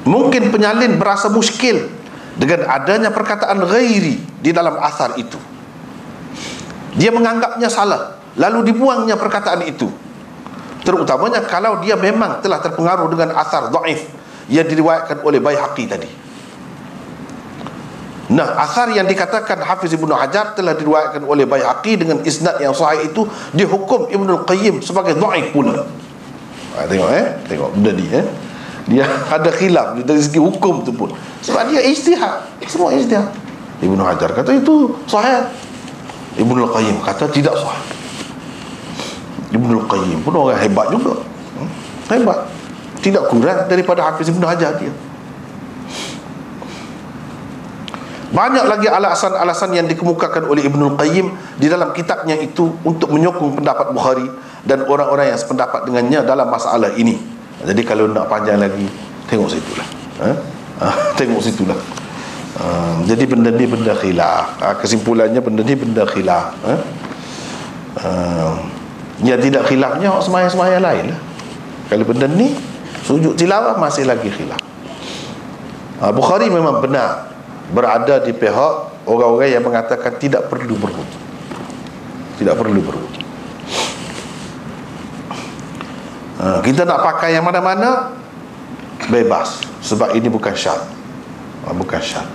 Mungkin penyalin berasa muskil dengan adanya perkataan ghairi di dalam asar itu. Dia menganggapnya salah, lalu dibuangnya perkataan itu, terutamanya kalau dia memang telah terpengaruh dengan asar dhaif yang diriwayatkan oleh Baihaqi tadi. Nah, asar yang dikatakan Hafiz Ibnu Hajar telah diriwayatkan oleh Baihaqi dengan isnad yang sahih itu dihukum Ibnul Qayyim sebagai dhaif pula. Tengok tengok benda ni dia ada khilaf dari segi hukum tu pun, sebab dia ijtihad, semua ijtihad. Ibnu Hajar kata itu sahih, Ibnul Qayyim kata tidak sahih. Ibnul Qayyim pun orang hebat juga, hebat, tidak kurang daripada Hafiz Ibnu Hajar dia. Banyak lagi alasan-alasan yang dikemukakan oleh Ibnul Qayyim di dalam kitabnya itu untuk menyokong pendapat Bukhari dan orang-orang yang sependapat dengannya dalam masalah ini. Jadi kalau nak panjang lagi, tengok situlah. Tengok situlah. Jadi benda ni benda khilaf. Kesimpulannya benda ni benda khilaf. Yang tidak khilafnya semaya-semaya lain lah. Kalau benda ni sujud tilawah masih lagi khilaf. Bukhari memang benar berada di pihak orang-orang yang mengatakan tidak perlu berwudu. Tidak perlu berwudu. Kita nak pakai yang mana-mana bebas, sebab ini bukan syarat. Bukan syarat.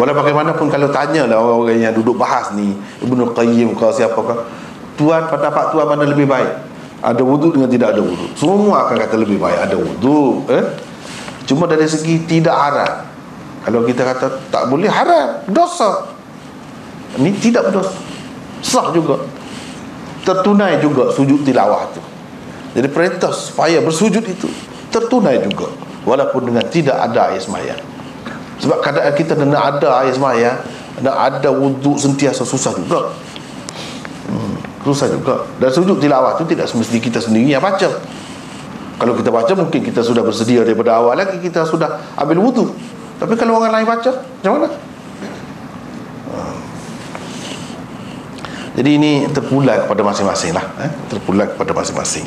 Walau bagaimanapun kalau tanyalah orang-orang yang duduk bahas ni, Ibnu Qayyim ke siapa ke, tuan pendapat tuan mana lebih baik? Ada wudu dengan tidak ada wudu? Semua akan kata lebih baik ada wudu. Cuma dari segi tidak haram. Kalau kita kata tak boleh, haram, dosa. Ini tidak berdosa, sah juga, tertunai juga sujud tilawah tu. Jadi perintah supaya bersujud itu tertunai juga, walaupun dengan tidak ada air sembahyang. Sebab keadaan kita nak ada air sembahyang, nak ada wuduk sentiasa susah juga. Susah juga. Dan sujud tilawah itu tidak semesti kita sendiri yang baca. Kalau kita baca mungkin kita sudah bersedia daripada awal lagi, kita sudah ambil wuduk. Tapi kalau orang lain baca, macam mana? Jadi ini terpulang kepada masing-masing lah, terpulang kepada masing-masing.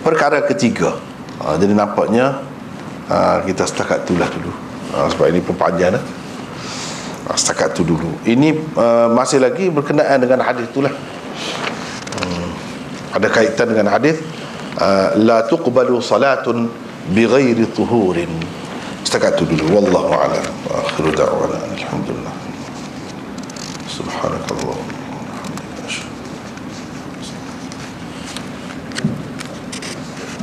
Perkara ketiga, jadi nampaknya kita setakat itulah dulu, sebab ini perpanjang dah. Setakat itu dulu. Ini masih lagi berkenaan dengan hadis itulah. Ada kaitan dengan hadis la tuqbalu salatun bighairi tuhurin. Setakat itu dulu. Wallahu a'lam. Akhiru da'wana alhamdulillah. Subhanakallah.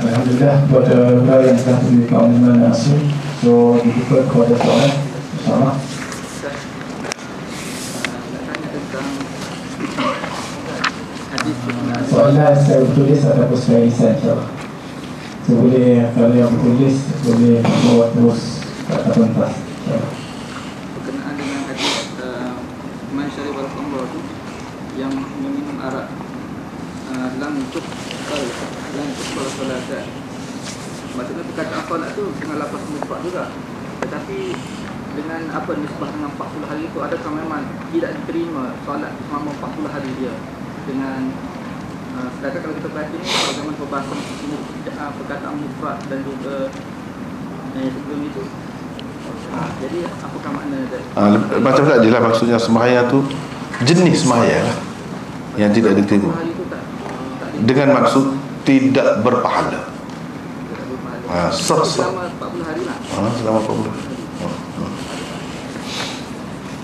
Alhamdulillah buat doa yang telah diberikan oleh Imam Nasir. So dibuka kepada soalan, insyaAllah. Soalan saya bertulis ataupun saya riset, insyaAllah. So boleh, kalau yang bertulis boleh bawa terus kat pentas, insyaAllah. Berkenaan dengan hadis Man syaribal khamra tu yang meminum arak, lam tuqbal solat. Maksudnya perkataan solat tu dengan lafaz nisbah juga. Tetapi dengan apa nisbah dengan 40 hari itu, adakah memang tidak diterima solat selama 40 hari dia? Dengan sedangkan kalau kita perhati ni bagaimana perbahasan perkataan mufrad dan juga sebelum itu. Jadi apakah makna dari macam tadi lah, maksudnya sembahyang tu jenis sembahyang lah yang tidak diterima, dengan maksud tidak berpahala. Sah. Selama 40 hari lah. Selama 40 hari.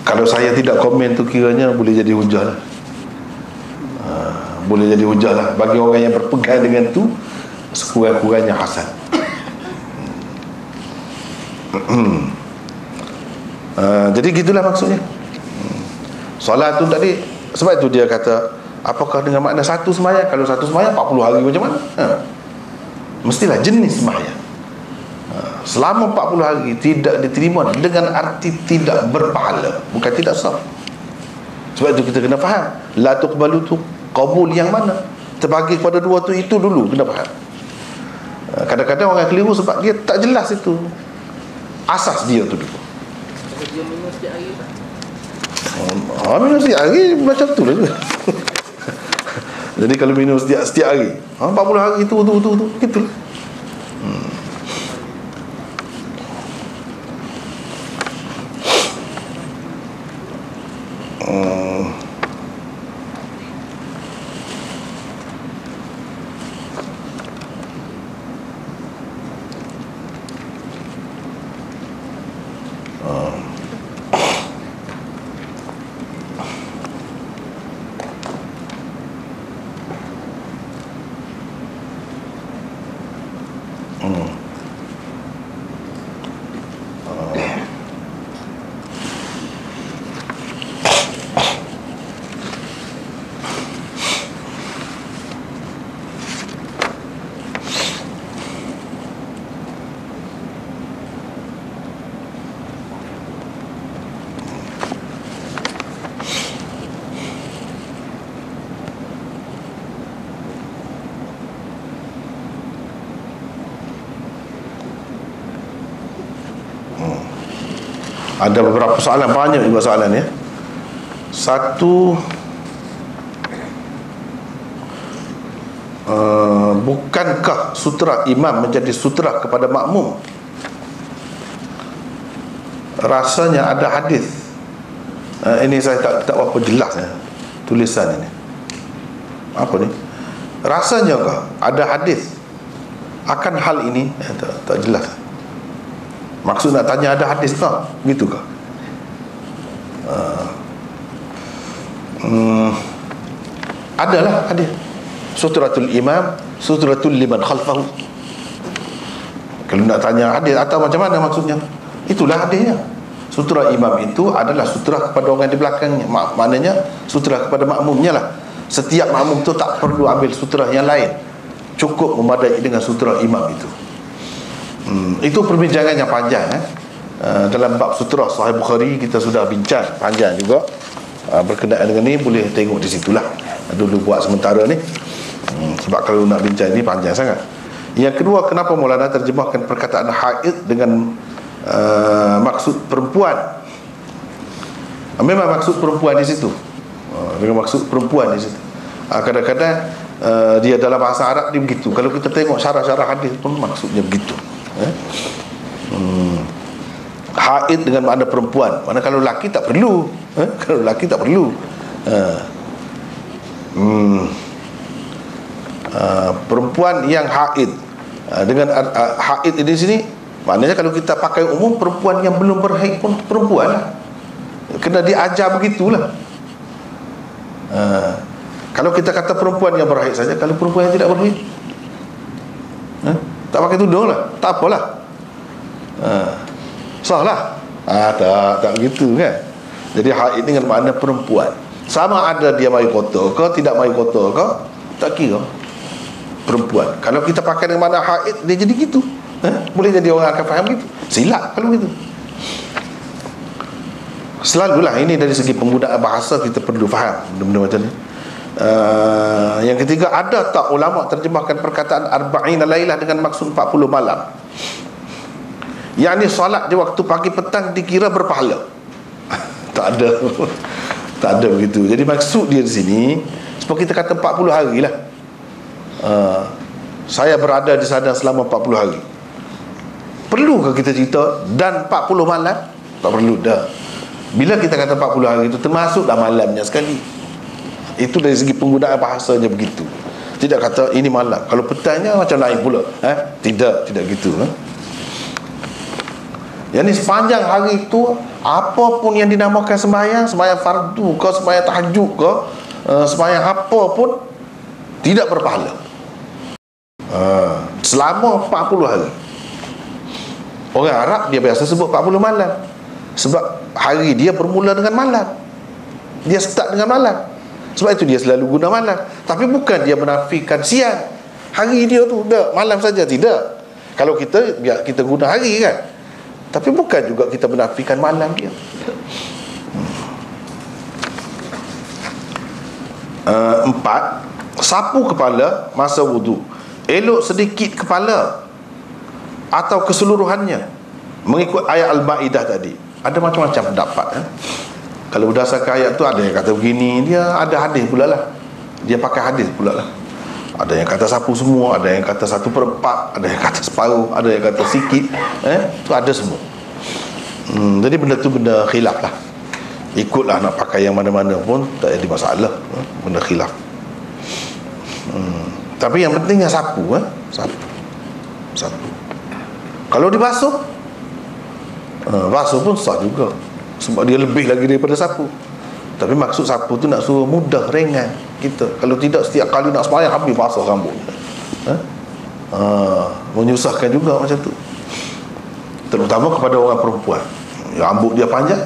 Kalau saya tidak komen tu kiranya boleh jadi hujah lah. Boleh jadi hujah lah bagi orang yang berpegang dengan tu, sekurang-kurangnya hasan. Jadi gitulah maksudnya. Solat tu tadi, sebab itu dia kata, apakah dengan makna satu sembahyang? Kalau satu sembahyang 40 hari macam mana? Mestilah jenis sembahyang. Selama 40 hari tidak diterima dengan arti tidak berpahala, bukan tidak sah. Sebab itu kita kena faham, la tuqbalu tu qabul yang mana, terbagi kepada dua tu, itu dulu kena faham. Kadang-kadang orang keliru sebab dia tak jelas itu asas dia tu dulu. Dia minum setiap hari tak? Minum setiap hari macam tu lah. Jadi kalau minum setiap hari 40 hari tu gitu lah. Ada beberapa soalan, banyak juga soalan ya. Satu, bukankah sutera imam menjadi sutera kepada makmum? Rasanya ada hadis. Ini saya tak apa jelas ya, tulisan ini. Apa ni? Rasanya kah ada hadis akan hal ini? Tak jelas. Maksud nak tanya ada hadis tak? Gitu kah? Adalah hadis. Suturatul imam, suturatul liman khalfahu. Kalau nak tanya hadis atau macam mana maksudnya? Itulah hadisnya. Sutra imam itu adalah sutra kepada orang di belakangnya. Maknanya sutra kepada makmumnya lah. Setiap makmum tu tak perlu ambil sutra yang lain, cukup memadai dengan sutra imam itu. Itu perbincangan yang panjang dalam bab sutra Sahih Bukhari kita sudah bincang panjang juga berkenaan dengan ni. Boleh tengok di situlah. Dulu buat sementara ni, sebab kalau nak bincang ni panjang sangat. Yang kedua, kenapa Maulana terjemahkan perkataan haid dengan maksud perempuan? Memang maksud perempuan di situ, dengan maksud perempuan di situ. Kadang-kadang dia dalam bahasa Arab dia begitu. Kalau kita tengok syarah-syarah hadis pun maksudnya begitu. Haid dengan makna perempuan. Mana kalau lelaki tak perlu. Kalau lelaki tak perlu. Perempuan yang haid dengan haid di sini maknanya kalau kita pakai umum, perempuan yang belum berhaid pun perempuan lah. Kena diajar begitulah. Kalau kita kata perempuan yang berhaid saja, kalau perempuan yang tidak berhaid tak pakai tudung lah, tak apalah, sah lah. Tak begitu kan. Jadi haid dengan makna perempuan. Sama ada dia mari kotor ke tidak mari kotor ke, tak kira, perempuan. Kalau kita pakai dengan makna haid, dia jadi gitu. Boleh jadi orang akan faham gitu. Silap kalau gitu. Selalulah ini dari segi penggunaan bahasa kita perlu faham benda-benda macam ni. Yang ketiga, ada tak ulama terjemahkan perkataan arba'ina lailah dengan maksud 40 malam? Yang ni solat di waktu pagi petang dikira berpahala? Tak ada. Tak ada begitu. Jadi maksud dia di sini, seperti kita kata 40 hari lah. Saya berada di sana selama 40 hari. Perlukah kita cerita dan 40 malam? Tak perlu dah. Bila kita kata 40 hari itu termasuklah malamnya sekali. Itu dari segi penggunaan bahasanya begitu. Tidak kata ini malam, kalau petangnya macam lain pula. Tidak gitu. Yang ni sepanjang hari itu, apapun yang dinamakan sembahyang, sembahyang fardu ke, sembahyang tahajud ke, sembahyang apa pun, tidak berpahala. Selama 40 hari. Orang Arab dia biasa sebut 40 malam, sebab hari dia bermula dengan malam, dia start dengan malam. Sebab itu dia selalu guna malam. Tapi bukan dia menafikan siang. Hari dia tu dah malam saja, tidak. Kalau kita biar kita guna hari kan. Tapi bukan juga kita menafikan malam dia. Empat, sapu kepala masa wudu. Elok sedikit kepala atau keseluruhannya, mengikut ayat Al-Ma'idah tadi. Ada macam-macam pendapat. Kalau berdasarkan ayat tu, ada yang kata begini, dia ada hadis pula lah, dia pakai hadis pula lah. Ada yang kata sapu semua, ada yang kata 1/4, ada yang kata separuh, ada yang kata sikit. Tu ada semua. Jadi benda tu benda khilaf lah. Ikutlah nak pakai yang mana-mana pun tak ada masalah. Benda khilaf. Tapi yang pentingnya sapu. Sapu. Kalau dibasuh, basuh pun sah juga, sebab dia lebih lagi daripada sapu. Tapi maksud sapu tu nak suruh mudah, ringan kita. Kalau tidak, setiap kali nak sembahyang habis basah rambut. Menyusahkan juga macam tu, terutama kepada orang perempuan. Rambut dia panjang,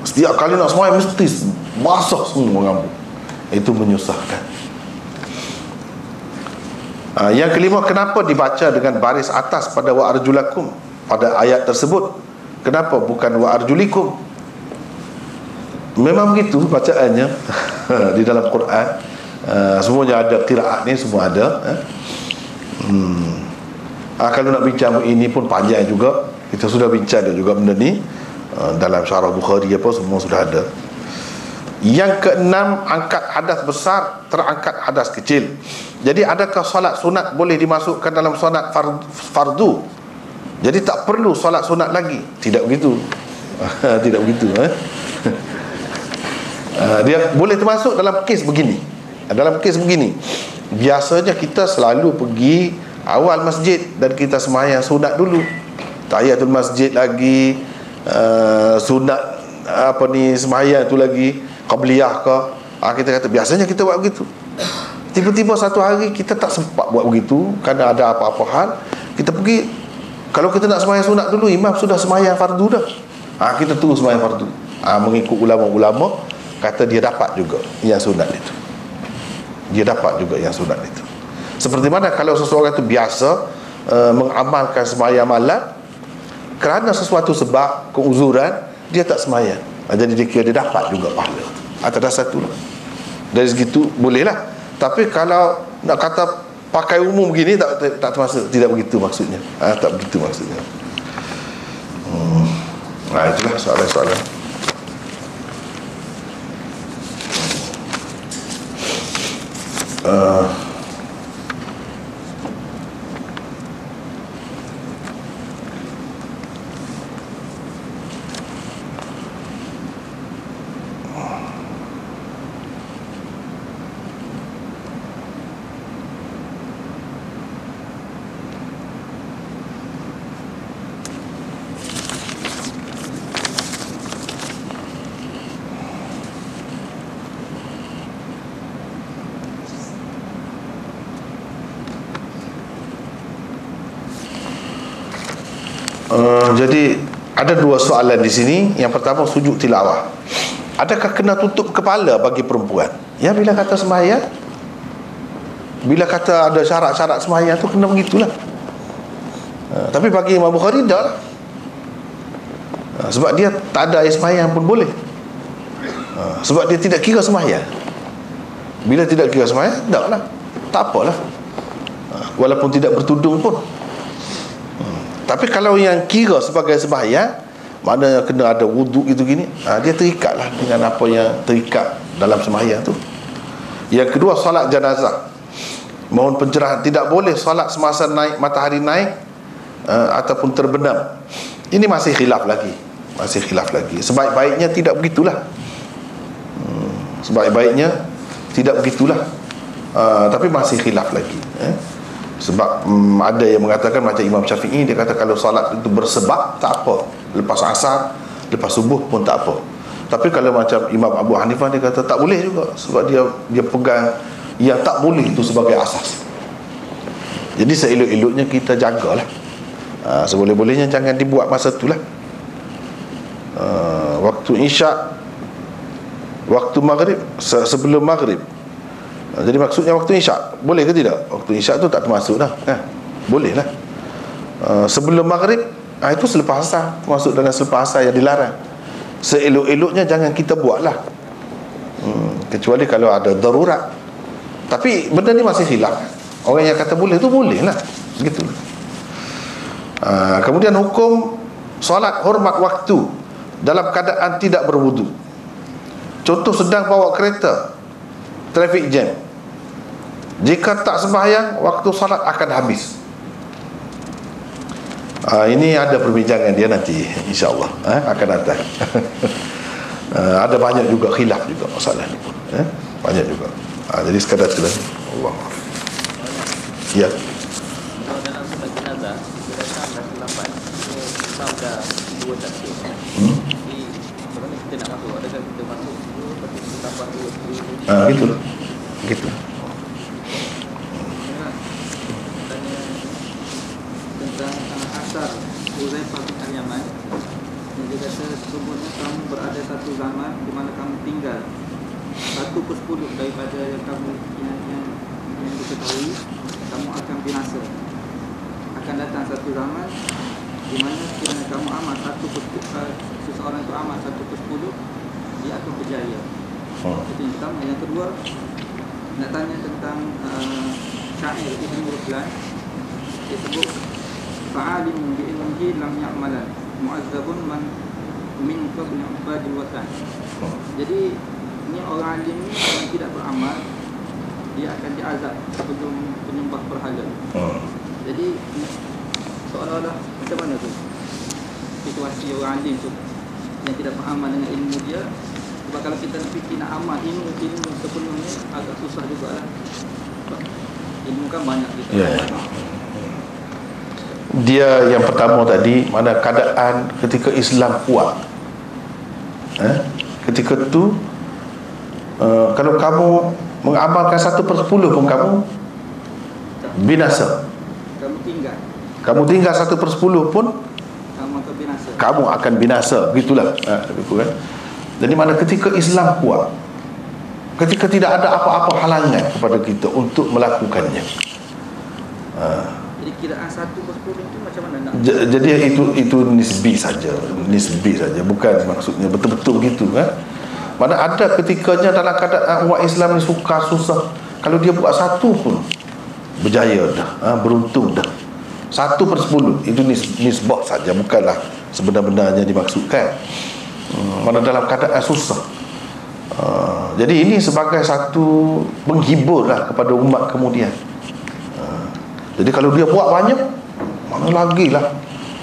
setiap kali nak sembahyang mesti basah semua rambut. Itu menyusahkan. Yang kelima, kenapa dibaca dengan baris atas pada wa arjulakum pada ayat tersebut? Kenapa bukan wa arjulikum? Memang begitu bacaannya di dalam Quran. Semuanya ada, qiraat ni semua ada. Kalau nak bincang ini pun panjang juga. Kita sudah bincang juga benda ni dalam syarah Bukhari apa semua sudah ada. Yang keenam, angkat hadas besar, terangkat hadas kecil. Jadi adakah solat sunat boleh dimasukkan dalam solat fardu? Jadi tak perlu solat sunat lagi? Tidak begitu. Tidak begitu. Dia boleh termasuk dalam kes begini. Dalam kes begini, biasanya kita selalu pergi awal masjid dan kita sembahyang sunat dulu, tahiyatul masjid lagi, sunat sembahyang tu lagi, qabliyah ke. Kita kata biasanya kita buat begitu. Tiba-tiba satu hari kita tak sempat buat begitu kerana ada apa-apa hal, kita pergi. Kalau kita nak sembahyang sunat dulu, imam sudah sembahyang fardu dah, kita terus sembahyang fardu. Mengikut ulama-ulama kata dia dapat juga yang sunat itu. Dia dapat juga yang sunat itu. Seperti mana kalau seseorang itu biasa mengamalkan sembahyang malam, kerana sesuatu sebab, keuzuran, dia tak sembahyang, jadi dia kira dia dapat juga pahala. Atas dasar tu dari segitu bolehlah. Tapi kalau nak kata pakai umum begini, tak termasuk. Tidak begitu maksudnya. Tak begitu maksudnya. Itulah soalan-soalan. Jadi ada dua soalan di sini. Yang pertama, sujud tilawah. Adakah kena tutup kepala bagi perempuan? Ya, bila kata sembahyang, bila kata ada syarat-syarat sembahyang tu kena begitulah. Tapi bagi Imam Bukhari tak lah. Sebab dia tak ada air sembahyang pun boleh. Sebab dia tidak kira sembahyang. Bila tidak kira sembahyang, tak lah, tak apalah. Walaupun tidak bertudung pun. Tapi kalau yang kira sebagai sembahyang, mana kena ada wuduk gitu gini, dia terikatlah dengan apa yang terikat dalam sembahyang tu. Yang kedua, solat jenazah, mohon pencerahan. Tidak boleh solat semasa matahari naik ataupun terbenam. Ini masih khilaf lagi. Sebaik-baiknya tidak begitulah. Sebaik-baiknya tidak begitulah. Tapi masih khilaf lagi, sebab ada yang mengatakan macam Imam Syafi'i, dia kata kalau salat itu bersebab tak apa, lepas asar, lepas subuh pun tak apa. Tapi kalau macam Imam Abu Hanifah, dia kata tak boleh juga, sebab dia pegang yang tak boleh itu sebagai asas. Jadi seelok-eloknya kita jagalah, seboleh-bolehnya jangan dibuat masa itulah. Waktu isyak, waktu maghrib, sebelum maghrib. Jadi maksudnya waktu isyak, boleh ke tidak? Waktu isyak tu tak termasuk dah, boleh lah. Sebelum maghrib, itu selepas asar, masuk dalam selepas asar yang dilarang. Seelok-eloknya jangan kita buat lah, kecuali kalau ada darurat. Tapi benda ni masih khilaf. Orang yang kata boleh tu boleh lah, begitu. Kemudian hukum solat hormat waktu dalam keadaan tidak berwudu. Contoh sedang bawa kereta, traffic jam, jika tak sembahyang, waktu salat akan habis. Ini ada perbincangan dia nanti, insyaAllah akan datang. Ada banyak juga khilaf juga masalah ni pun, banyak juga. Jadi sekadar itulah. Allah. Ya. Kalau dalam solat jenazah, kita datang dah terlambat, kita dah 2 takbir. Jadi bagaimana kita nak masuk? Adakah kita masuk dulu, lepas itu tambah 2 Gitu. Gitu. Tanya tentang asar Huzaifah bin Al-Yaman, yang dia kata sesungguhnya kamu berada satu zaman di mana kamu tinggal 1/10 daripada yang kamu yang diketahui, kamu akan binasa. Akan datang satu zaman di mana kiranya kamu amal 1/10, seseorang itu amal 1/10, dia akan berjaya. Itu yang pertama. Yang kedua, nak tanya tentang syair Ibn Ruslan. Dia sebut fa'alimun bi'ilmihi lam ya'malan mu'azzabun man min qabli ubadil watan. Jadi ini orang alim ni yang tidak beramal, dia akan diazab sebelum penyembah berhala. Jadi seolah-olah macam mana tu situasi orang alim tu yang tidak beramal dengan ilmu dia. Sebab kalau kita nak fikir nak amal ilmu sepenuhnya agak susah jugalah. Ilmu kan banyak kita. Dia yang pertama tadi, mana keadaan ketika Islam kuat, ketika tu kalau kamu mengamalkan 1/10 pun kamu binasa. Kamu tinggal 1/10 pun kamu akan binasa. Begitulah. Kan? Jadi mana ketika Islam kuat, ketika tidak ada apa-apa halangan kepada kita untuk melakukannya. Jadi kiraan 1/10 itu macam mana nak? Jadi itu nisbi saja, bukan maksudnya betul-betul gitu kan. Mana ada ketikanya dalam keadaan umat Islam ni sukar susah, kalau dia buat 1 pun berjaya dah, beruntung dah. 1/10 itu nisbah saja, bukanlah sebenar-benarnya dimaksudkan. Mana dalam keadaan susah. Jadi ini sebagai satu penghibur lah kepada umat kemudian. Jadi kalau dia buat banyak, mana lagi lah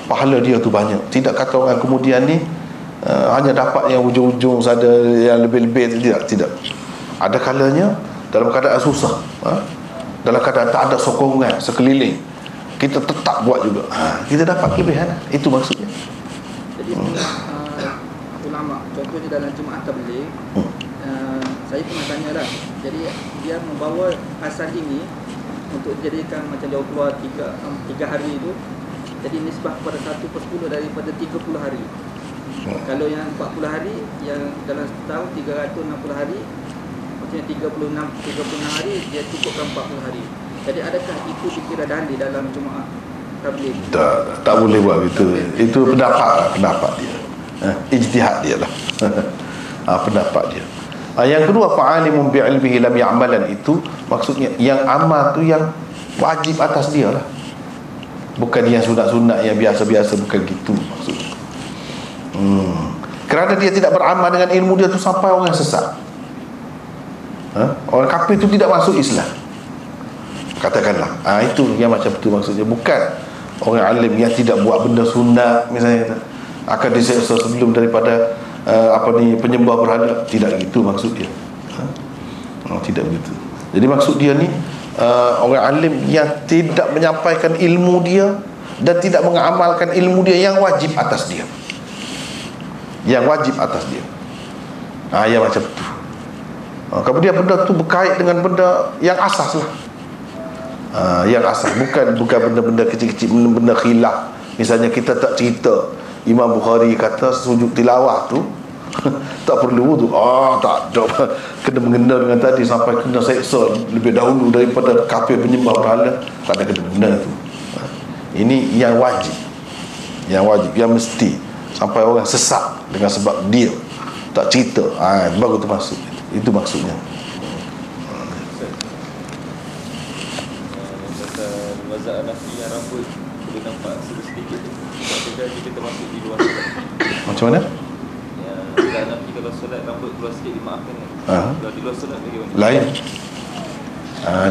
pahala dia tu banyak. Tidak kata orang kemudian ni hanya dapat yang ujung-ujung saja, yang lebih-lebih. Tidak. Ada kalanya dalam keadaan susah, dalam keadaan tak ada sokongan sekeliling, kita tetap buat juga, kita dapat kelebihan. Itu maksudnya. Jadi ulama, contohnya dalam Jumaat Tabligh, saya pernah tanya lah. Jadi dia membawa asal ini untuk dijadikan macam jauh keluar 3 hari itu. Jadi nisbah kepada 1/10 daripada 30 hari. Kalau yang 40 hari, yang dalam setahun 360 hari, maksudnya 36 hari, dia cukupkan 40 hari. Jadi adakah itu dikira dalil dalam Jumaat Tabligh? Tak boleh buat begitu. Itu pendapat dia. Ijtihad dia lah. Pendapat dia. Yang kedua, fa'alimun bi'ilmihi lam ya'malan, itu maksudnya yang amal tu yang wajib atas dia lah, bukan yang sunat-sunat yang biasa-biasa, bukan gitu maksudnya. Kerana dia tidak beramal dengan ilmu dia tu sampai orang sesat, orang kafir tu tidak masuk Islam, katakanlah. Itu yang macam tu maksudnya. Bukan orang alim yang tidak buat benda sunat misalnya akan diseksa sebelum daripada penyembah berhala. Tidak gitu maksud dia. Tidak begitu. Jadi maksud dia ni orang alim yang tidak menyampaikan ilmu dia dan tidak mengamalkan ilmu dia yang wajib atas dia. Yang wajib atas dia. Ya macam tu. Kemudian benda tu berkait dengan benda yang asas lah. Yang asas, bukan benda-benda kecil-kecil, benda khilaf. Misalnya kita tak cerita Imam Bukhari kata sujud tilawah tu tak perlu wudu. Tak ada, kena mengena dengan tadi sampai kena seksa lebih dahulu daripada kafir penyembah berhala. Tak ada kena tu. Ini yang wajib, yang mesti, sampai orang sesat dengan sebab dia tak cerita. Baru tu masuk. Itu maksudnya. Mazhab Hanafi yang rambut boleh nampak sedikit. Jadi kita masuk di luar solat. Macam mana? Ya, mazhab Hanafi kalau solat rambut keluar sikit dimaafkan kan? Kalau di luar solat bagaimana? Lain.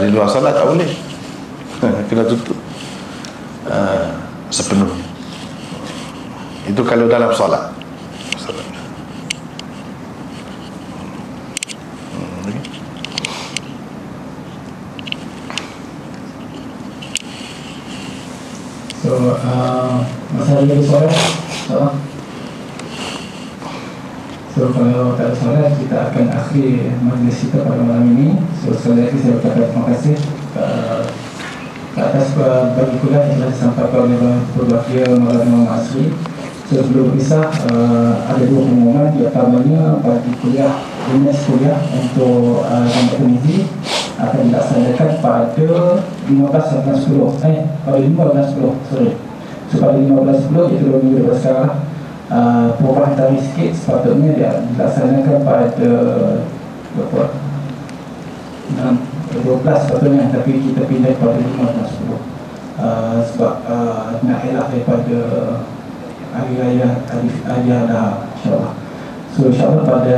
Di luar solat tak boleh. Kena tutup sepenuhnya. Itu kalau dalam solat. So, masalah lagi soalan? So, kalau tak ada soalan, kita akan akhiri majlis kita pada malam ini. So, sekali lagi saya ucapkan terima kasih ke atas bagi kuliah yang telah disampaikan oleh Prof. Bakir Maulana Imam Asri. So, sebelum berpisah, ada dua pengumuman. Di utamanya, bagi kuliah jenis kuliah untuk Jamaah Tirmizi akan dilaksanakan pada 15.10 pada 15.10 sorry. So pada 15.10 iaitu 2 minggu daripada sekarang. Perubahan tarikh sikit, sepatutnya dia dilaksanakan pada 12 sepatutnya, tapi kita pindah pada 15.10 sebab nak elak daripada hari raya Adha, insyaAllah. So insyaAllah pada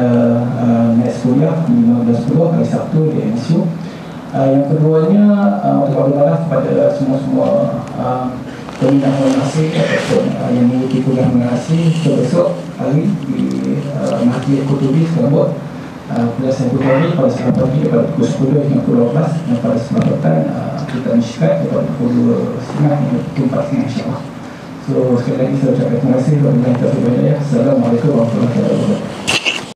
next kuliah 15.10 hari Sabtu di MSU. Yang keduanya, untuk maaf kepada semua-semua peminat mengasih ataupun yang mengikuti kuliah mengasih. So besok hari di Masjid Qutubi Selangor, kuliah saya Bukhari pada 9 pagi daripada pukul 10 hingga pukul 12, dan pada 9 petang kita Mishkat daripada pukul 2.30 hingga pukul 4.30 insyaAllah. So sekali lagi saya ucapkan terima kasih. Wabillahi taufiq wal hidayah. Assalamualaikum warahmatullahi wabarakatuh.